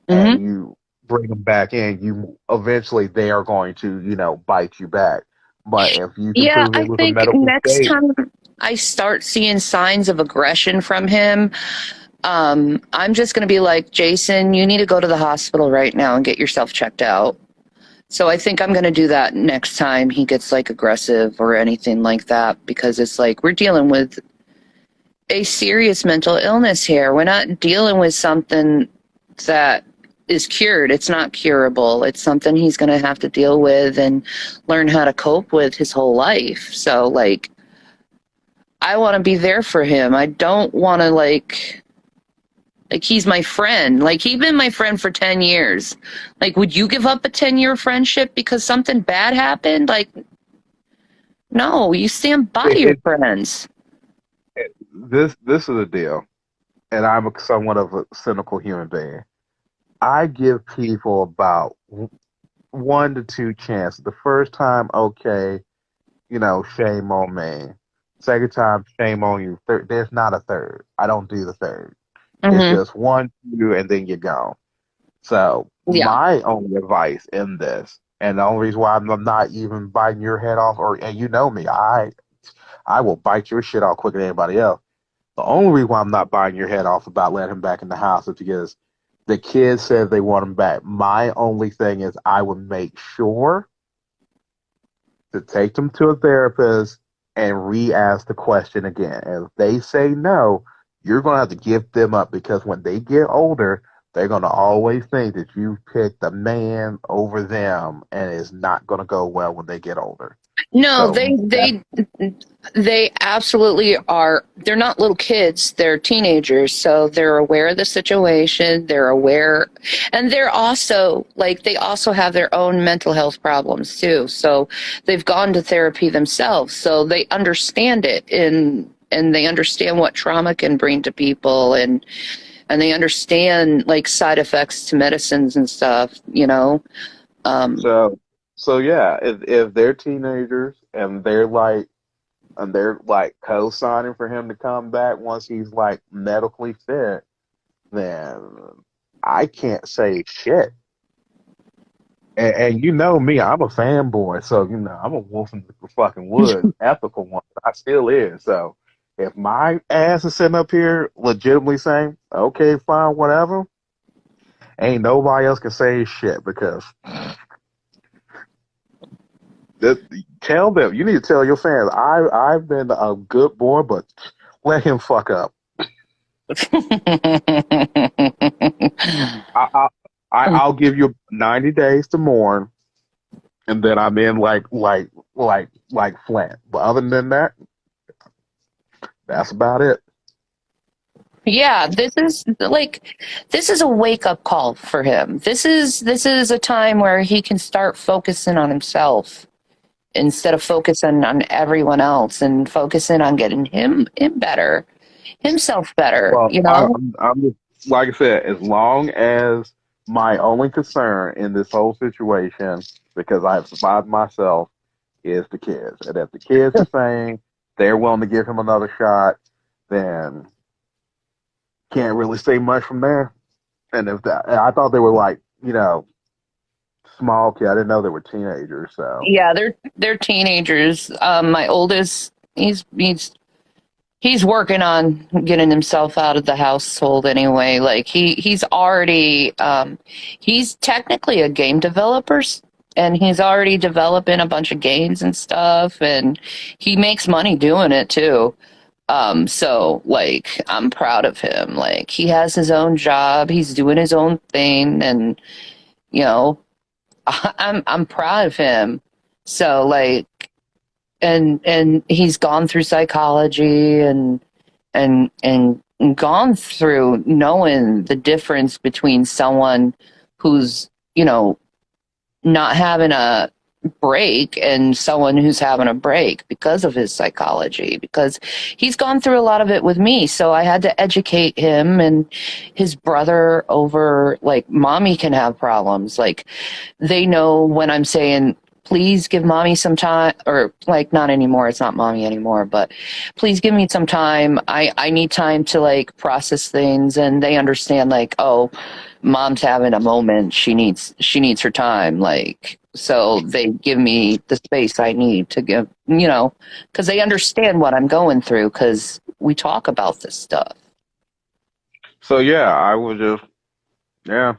Speaker 2: and
Speaker 3: Hmm.
Speaker 2: you bring them back in, you eventually they are going to bite you back. But if you can
Speaker 3: Yeah,
Speaker 2: prove it
Speaker 3: I
Speaker 2: was a
Speaker 3: think
Speaker 2: medical
Speaker 3: next
Speaker 2: state,
Speaker 3: time I start seeing signs of aggression from him, I'm just going to be like, Jason, you need to go to the hospital right now and get yourself checked out. So I think I'm going to do that next time he gets like aggressive or anything like that because it's like we're dealing with a serious mental illness here. We're not dealing with something that is cured. It's not curable. It's something he's going to have to deal with and learn how to cope with his whole life. So like I want to be there for him. I don't want to like he's my friend. Like he's been my friend for 10 years. Like would you give up a 10-year friendship because something bad happened? Like no, you stand by your
Speaker 2: it,
Speaker 3: friends.
Speaker 2: this is a deal, and I'm somewhat of a cynical human being. I give people about 1 to 2 chances. The first time, okay, shame on me. Second time, shame on you. There's not a third. I don't do the third. It's
Speaker 3: Mhm.
Speaker 2: just 1, 2, and then you're gone. So
Speaker 3: Yeah.
Speaker 2: my only advice in this, and the only reason why I'm not even biting your head off, and you know me, I will bite your shit off quicker than anybody else. The only reason why I'm not biting your head off about letting him back in the house is because the kids said they want him back. My only thing is I would make sure to take them to a therapist and re-ask the question again. And if they say no, you're going to have to give them up because when they get older, they're going to always think that you picked a man over them, and it's not going to go well when they get older.
Speaker 3: No,
Speaker 2: So that's
Speaker 3: they absolutely are. They're not little kids, they're teenagers, so they're aware of the situation, they're aware and they're also like they also have their own mental health problems too. So they've gone to therapy themselves, so they understand it and they understand what trauma can bring to people and they understand like side effects to medicines and stuff. Um
Speaker 2: so so yeah. If they're teenagers and they're like co-signing for him to come back once he's like medically fit, then I can't say shit. And you know me, I'm a fanboy, so I'm a wolf in the fucking woods, ethical one. I still is. So if my ass is sitting up here legitimately saying, okay, fine, whatever, ain't nobody else can say shit because this, tell them you need to tell your fans I've been a good boy, but let him fuck up. I, I, I'll give you 90 days to mourn, and then I'm in like Flint. But other than that, that's about it.
Speaker 3: Yeah, this is a wake up call for him. This is a time where he can start focusing on himself instead of focusing on everyone else and focusing on getting him better, himself better,
Speaker 2: Well,
Speaker 3: you know?
Speaker 2: I'm just like I said, as long as my only concern in this whole situation, because I've survived myself, is the kids. And if the kids are saying they're willing to give him another shot, then can't really say much from there. And if that, I thought they were like, small kid. I didn't know they were teenagers. So
Speaker 3: Yeah, they're teenagers. My oldest, he's working on getting himself out of the household anyway. Like he's already he's technically a game developer, and he's already developing a bunch of games and stuff, and he makes money doing it too. So like I'm proud of him. Like he has his own job, he's doing his own thing, and you know, I'm proud of him. So like and he's gone through psychology and gone through knowing the difference between someone who's, not having a break and someone who's having a break because of his psychology, because he's gone through a lot of it with me. So I had to educate him and his brother over like mommy can have problems. Like they know when I'm saying, please give mommy some time, or like not anymore, it's not mommy anymore, but please give me some time. I need time to like process things, and they understand like, oh, mom's having a moment, she needs her time, like, so they give me the space I need to give, because they understand what I'm going through, because we talk about this stuff.
Speaker 2: yeah, I would just yeah.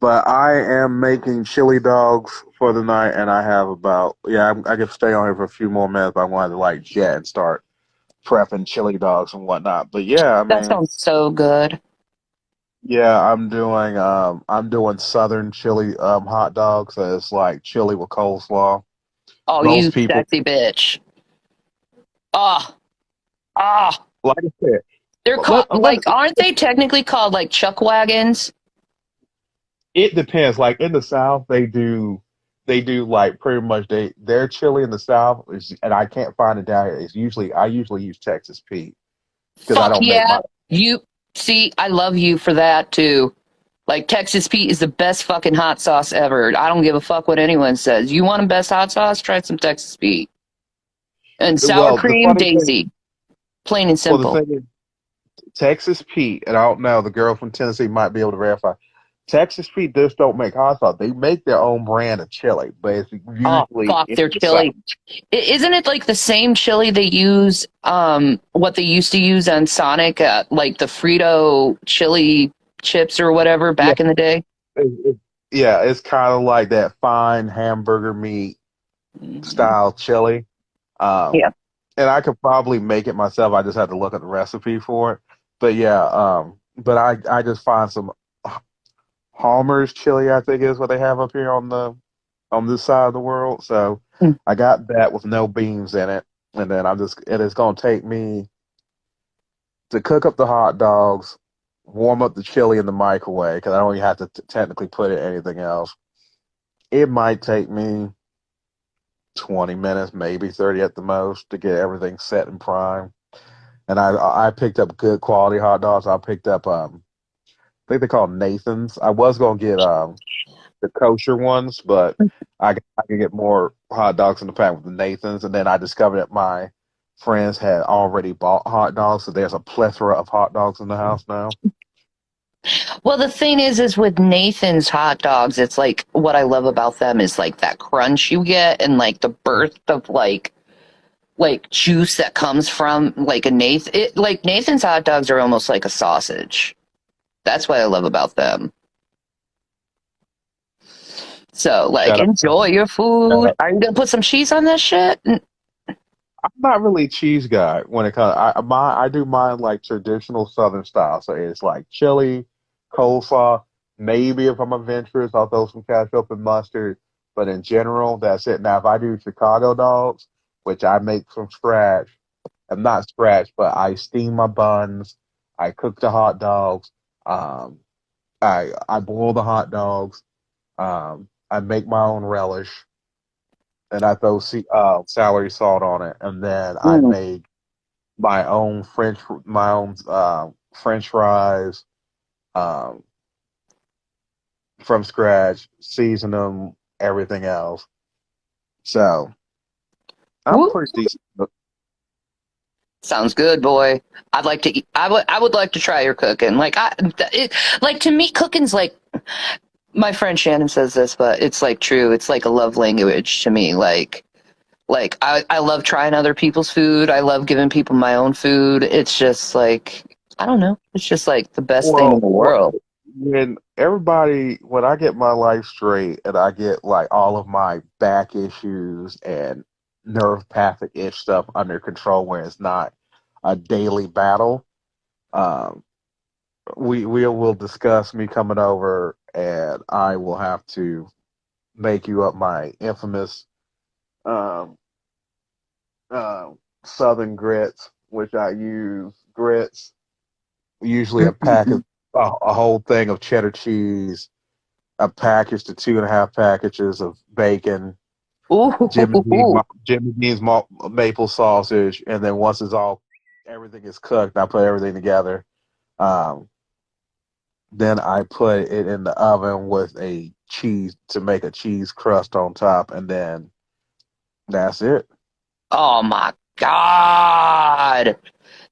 Speaker 2: But I am making chili dogs for the night, and I have about I can stay on here for a few more minutes. But I wanted to like jet and start prepping chili dogs and whatnot. But yeah, I
Speaker 3: That
Speaker 2: mean,
Speaker 3: sounds so good.
Speaker 2: yeah, I'm doing southern chili hot dogs. So it's like chili with coleslaw.
Speaker 3: Oh, you
Speaker 2: Most people,
Speaker 3: sexy bitch. Oh, oh.
Speaker 2: like I said,
Speaker 3: They're called like, aren't they technically called like chuck wagons?
Speaker 2: it depends. Like in the South, they do like pretty much their chili in the South is, and I can't find it down here. It's usually I usually use Texas Pete because I
Speaker 3: Fuck
Speaker 2: don't make
Speaker 3: yeah.
Speaker 2: my
Speaker 3: You see, I love you for that too. Like Texas Pete is the best fucking hot sauce ever. I don't give a fuck what anyone says. You want the best hot sauce? Try some Texas Pete. And sour
Speaker 2: well. The
Speaker 3: cream,
Speaker 2: funny thing,
Speaker 3: Daisy. Plain and
Speaker 2: well, the
Speaker 3: simple.
Speaker 2: thing is Texas Pete, and I don't know. The girl from Tennessee might be able to verify. Texas Pete just don't make hot sauce. They make their own brand of chili, but it's
Speaker 3: Oh
Speaker 2: usually
Speaker 3: fuck,
Speaker 2: in
Speaker 3: their
Speaker 2: the South.
Speaker 3: chili. Isn't it like the same chili they use what they used to use on Sonic, like the Frito chili chips or whatever
Speaker 2: Yeah,
Speaker 3: back in the day?
Speaker 2: it, yeah, it's kind of like that fine hamburger meat
Speaker 3: Mhm.
Speaker 2: style chili. Um,
Speaker 3: Yeah.
Speaker 2: and I could probably make it myself. I just have to look at the recipe for it. But yeah, but I just find some Palmer's chili, I think is what they have up here on this side of the world. So
Speaker 3: Mm.
Speaker 2: I got that with no beans in it, and then it is gonna take me to cook up the hot dogs, warm up the chili in the microwave because I don't even have to technically put in anything else. It might take me 20 minutes, maybe 30 at the most, to get everything set and primed. And I picked up good quality hot dogs. I picked up I think they call Nathan's. I was gonna get the kosher ones, but I can get more hot dogs in the pack with the Nathan's. And then I discovered that my friends had already bought hot dogs, so there's a plethora of hot dogs in the house now.
Speaker 3: Well, the thing is with Nathan's hot dogs, it's like what I love about them is like that crunch you get and like the burst of like juice that comes from like a Nathan. Like Nathan's hot dogs are almost like a sausage. That's what I love about them. So like
Speaker 2: Shout out.
Speaker 3: enjoy your
Speaker 2: Shout
Speaker 3: food.
Speaker 2: out.
Speaker 3: Are you gonna put some cheese on this shit?
Speaker 2: I'm not really a cheese guy when it comes. I do mine like traditional Southern style, so it's like chili, coleslaw. Maybe if I'm adventurous, I'll throw some ketchup and mustard. But in general, that's it. Now, if I do Chicago dogs, which I make from scratch, and not scratch, but I steam my buns, I cook the hot dogs, um, I boil the hot dogs, I make my own relish, and I throw celery salt on it, and then I
Speaker 3: Mm.
Speaker 2: make my own French fries um, from scratch, season them, everything else. So I'm
Speaker 3: Whoop.
Speaker 2: pretty decent.
Speaker 3: Sounds good, boy. I'd like to eat, I would like to try your cooking. Like like to me cooking's like My friend Shannon says this, but it's like true. It's like a love language to me. Like I love trying other people's food. I love giving people my own food. It's just like I don't know. It's just like the best thing in
Speaker 2: Well,
Speaker 3: the world.
Speaker 2: when I get my life straight and I get like all of my back issues and neuropathic itch stuff under control where it's not a daily battle, um, we will discuss me coming over and I will have to make you up my infamous um, Southern grits, which I use grits, usually a whole thing of cheddar cheese, a package to 2.5 packages of bacon,
Speaker 3: Ooh,
Speaker 2: Jimmy Dean's maple sausage, and then once everything is cooked, I put everything together. Um, then I put it in the oven with a cheese to make a cheese crust on top, and then that's it.
Speaker 3: oh my god,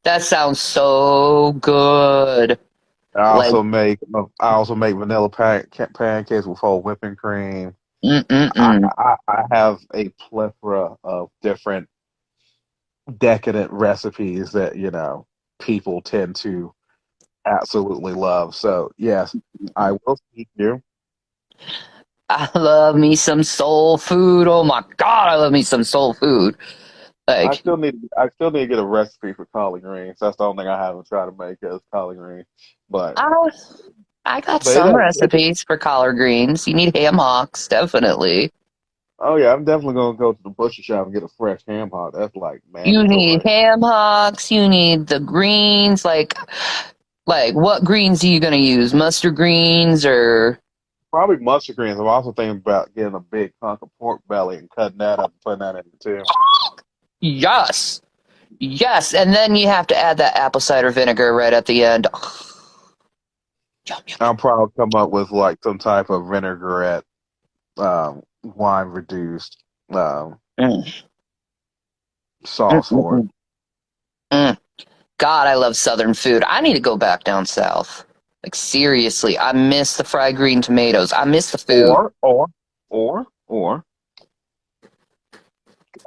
Speaker 3: that sounds so good. Like,
Speaker 2: I also make vanilla pancakes with whole whipping cream.
Speaker 3: mm-mm-mm.
Speaker 2: I have a plethora of different decadent recipes that people tend to absolutely love. So yes, I will feed you.
Speaker 3: I love me some soul food. Oh my god, I love me some soul food. Like,
Speaker 2: I still need to get a recipe for collard greens. That's the only thing I haven't tried to make is collard greens. But
Speaker 3: I, I got
Speaker 2: but it
Speaker 3: some
Speaker 2: does.
Speaker 3: recipes for collard greens. You need ham hocks, definitely.
Speaker 2: Oh yeah, I'm definitely gonna go to the butcher shop and get a fresh ham hock. That's like
Speaker 3: You need
Speaker 2: mandatory.
Speaker 3: ham hocks. You need the greens. Like what greens are you gonna use? Mustard greens or
Speaker 2: Probably mustard greens. I'm also thinking about getting a big hunk of pork belly and cutting that up and putting that in it too.
Speaker 3: yes, yes, and then you have to add that apple cider vinegar right at the end. Yum, yum,
Speaker 2: I'll probably come up with like some type of vinaigrette, wine reduced
Speaker 3: yum. Mm,
Speaker 2: sauce
Speaker 3: mm,
Speaker 2: for it.
Speaker 3: mm, mm. God, I love Southern food. I need to go back down south. Like seriously, I miss the fried green tomatoes. I miss the food.
Speaker 2: Or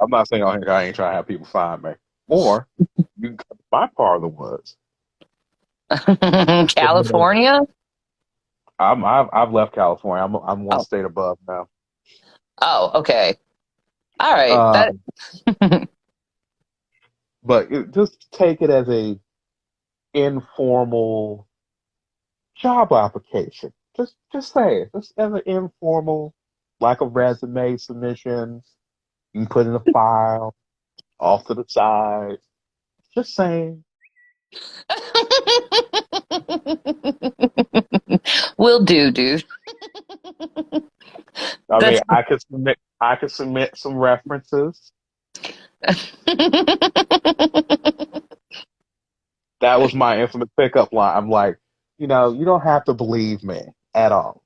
Speaker 2: I'm not saying I ain't trying to have people find me. Or you can come to my part of the woods.
Speaker 3: California?
Speaker 2: I've left California. I'm one
Speaker 3: Oh,
Speaker 2: state above now.
Speaker 3: oh, okay. All right. That
Speaker 2: Um, but just take it as a informal job application. Just say it. Just as an informal, like a resume submission. You can put in a file off to the side. Just saying.
Speaker 3: will do, dude.
Speaker 2: I mean,
Speaker 3: That's
Speaker 2: I could submit some references. That was my infamous pickup line. I'm like, you don't have to believe me at all.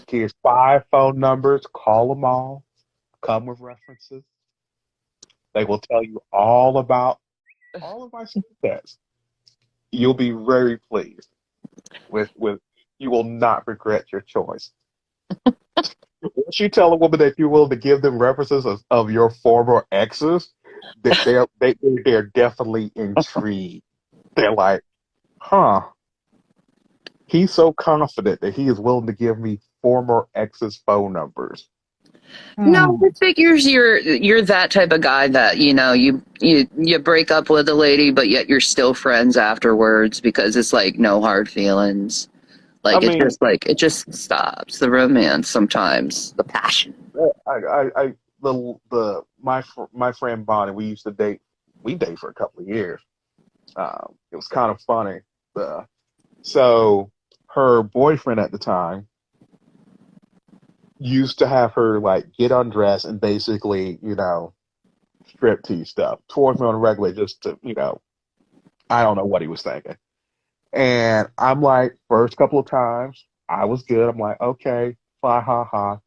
Speaker 2: Here's 5 phone numbers. Call them all. Come with references. They will tell you all about all of my skill sets. You'll be very pleased with. You will not regret your choice. Once you tell a woman that you're willing to give them references of your former exes, they're definitely intrigued. They're like, huh? He's so confident that he is willing to give me former exes' phone numbers.
Speaker 3: No,
Speaker 2: Hmm.
Speaker 3: it figures you're that type of guy that you break up with a lady, but yet you're still friends afterwards because it's like no hard feelings.
Speaker 2: I
Speaker 3: Like
Speaker 2: mean,
Speaker 3: it just stops the romance sometimes, the passion.
Speaker 2: I my friend Bonnie, we used to date. We dated for a couple of years. It was kind of funny. Uh, so her boyfriend at the time used to have her like get undressed and basically, strip tease stuff towards me on a regular, just to, I don't know what he was thinking. And I'm like, first couple of times, I was good. I'm like, okay, fine, ha ha.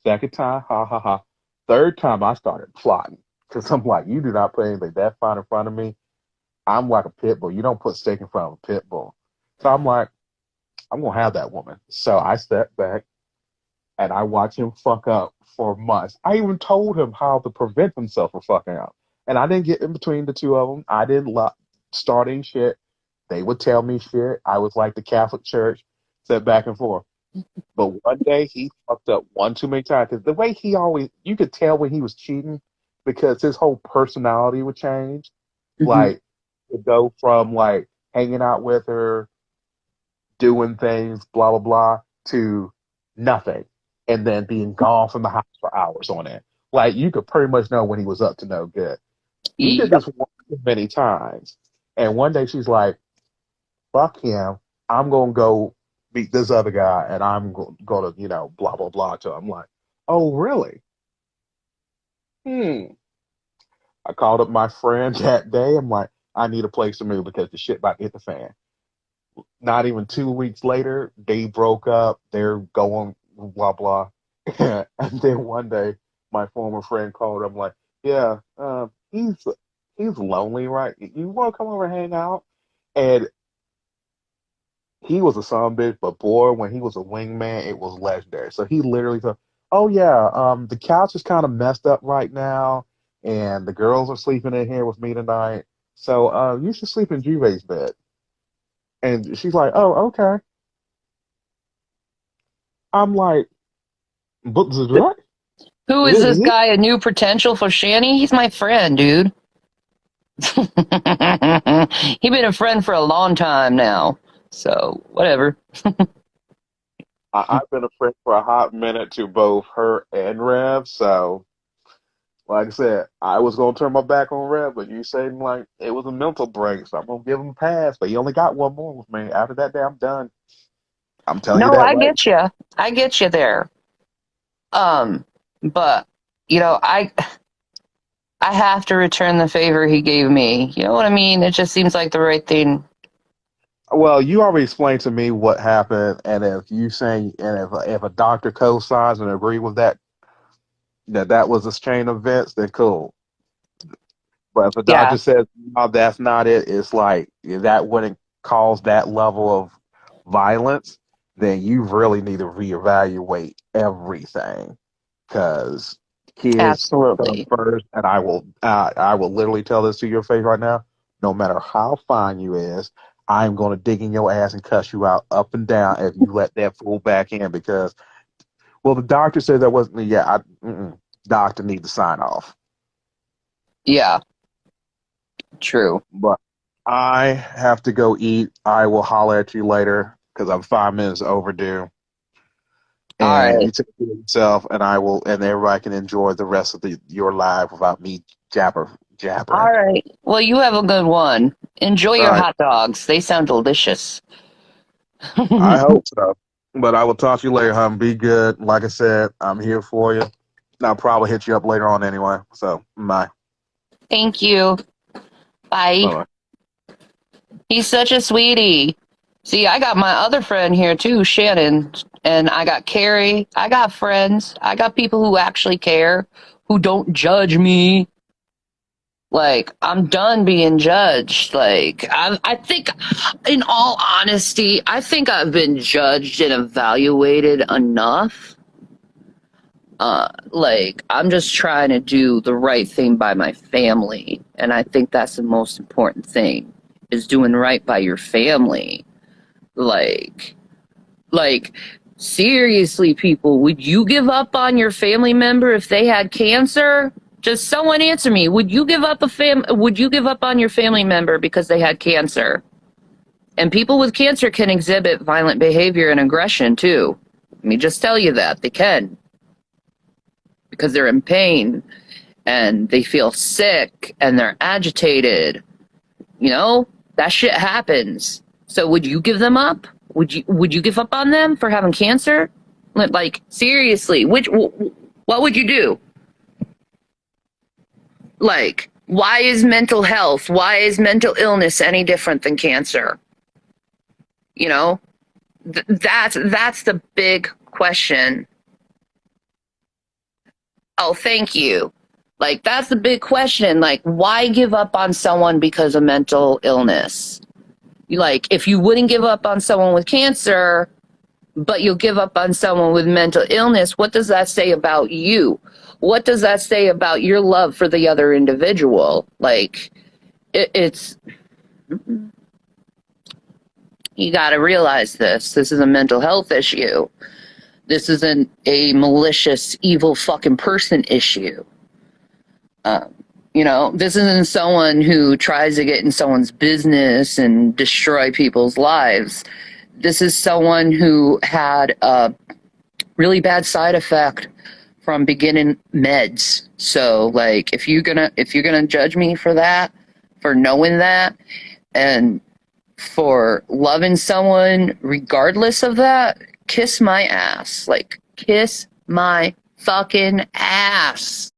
Speaker 2: Second time, ha ha ha. Third time, I started plotting because I'm like, you do not put anything that fine in front of me. I'm like a pit bull. You don't put steak in front of a pit bull. So I'm like, I'm gonna have that woman. So I stepped back. and I watched him fuck up for months. I even told him how to prevent himself from fucking up. And I didn't get in between the two of them. I didn't starting shit. They would tell me shit. I was like the Catholic Church, said back and forth. But one day he fucked up one too many times. Because the way he always, you could tell when he was cheating because his whole personality would change.
Speaker 3: Mhm.
Speaker 2: Like, to go from like hanging out with her, doing things, blah, blah, blah, to nothing. And then being gone from the house for hours on it. Like, you could pretty much know when he was up to no good. He did
Speaker 3: Yep.
Speaker 2: this one too many times. And one day she's like, fuck him. I'm going to go meet this other guy and I'm going to, blah, blah, blah to him. I'm like, oh, really? Hmm. I called up my friend that day. I'm like, I need a place to move because the shit about to hit the fan. Not even 2 weeks later, they broke up. They're going blah blah. And then one day, my former friend called. I'm like, yeah, he's lonely, right? You want to come over and hang out? And he was a son bitch, but boy, when he was a wingman, it was legendary. So he literally said, "Oh yeah, the couch is kind of messed up right now, and the girls are sleeping in here with me tonight. So you should sleep in Juve's bed." And she's like, "Oh, okay." I'm like, "But what?
Speaker 3: Who is this guy? A new potential for Shanny? He's my friend, dude. He been a friend for a long time now. So whatever.
Speaker 2: I've been a friend for a hot minute to both her and Rev. So, like I said, I was gonna turn my back on Rev, but you said like it was a mental break, so I'm gonna give him a pass. But he only got one more with me. After that day, I'm done. I'm telling you
Speaker 3: No,
Speaker 2: that
Speaker 3: I
Speaker 2: right.
Speaker 3: get you. I get you there. Um, but I have to return the favor he gave me. You know what I mean? It just seems like the right thing.
Speaker 2: Well, you already explained to me what happened, and if you saying, and if a doctor co-signs and agree with that, that was a chain of events, then cool. But if a
Speaker 3: Yeah,
Speaker 2: doctor says no, that's not it, it's like that wouldn't cause that level of violence, then you really need to reevaluate everything because kids come
Speaker 3: absolutely.
Speaker 2: first. And I will literally tell this to your face right now. No matter how fine you is, I'm going to dig in your ass and cuss you out up and down if you let that fool back in because well, the doctor said that wasn't. Yeah, doctor needs to sign off.
Speaker 3: Yeah, true.
Speaker 2: But I have to go eat. I will holler at you later because I'm 5 minutes overdue.
Speaker 3: All
Speaker 2: And
Speaker 3: right.
Speaker 2: you take care of yourself, and I will, and everybody can enjoy the rest of your life without me
Speaker 3: All
Speaker 2: jabbering.
Speaker 3: right. Well, you have a good one. Enjoy
Speaker 2: All
Speaker 3: your
Speaker 2: right,
Speaker 3: hot dogs. They sound delicious.
Speaker 2: I hope so. But I will talk to you later, hon. Be good. Like I said, I'm here for you. And I'll probably hit you up later on anyway. So, bye.
Speaker 3: Thank you. Bye.
Speaker 2: Bye.
Speaker 3: He's such a sweetie. See, I got my other friend here too, Shannon, and I got Carrie. I got friends. I got people who actually care, who don't judge me. Like, I'm done being judged. Like, I think, in all honesty, I think I've been judged and evaluated enough. Like, I'm just trying to do the right thing by my family. And I think that's the most important thing, is doing right by your family. Like, like, seriously, people, would you give up on your family member if they had cancer? Just someone answer me. Would you give up on your family member because they had cancer? And people with cancer can exhibit violent behavior and aggression too. Let me just tell you that they can, because they're in pain and they feel sick and they're agitated. You know, that shit happens. So would you give them up? Would you give up on them for having cancer? Like, seriously, what would you do? Like, why is mental illness any different than cancer? You know, that's the big question. Oh, thank you. Like, that's the big question. Like, why give up on someone because of mental illness? Like, if you wouldn't give up on someone with cancer, but you'll give up on someone with mental illness. What does that say about you? What does that say about your love for the other individual? Like, it's, you got to realize this. This is a mental health issue. This isn't a malicious, evil fucking person issue. You know, this isn't someone who tries to get in someone's business and destroy people's lives. This is someone who had a really bad side effect from beginning meds. So, like, if you're gonna judge me for that, for knowing that, and for loving someone regardless of that, kiss my ass. Like, kiss my fucking ass.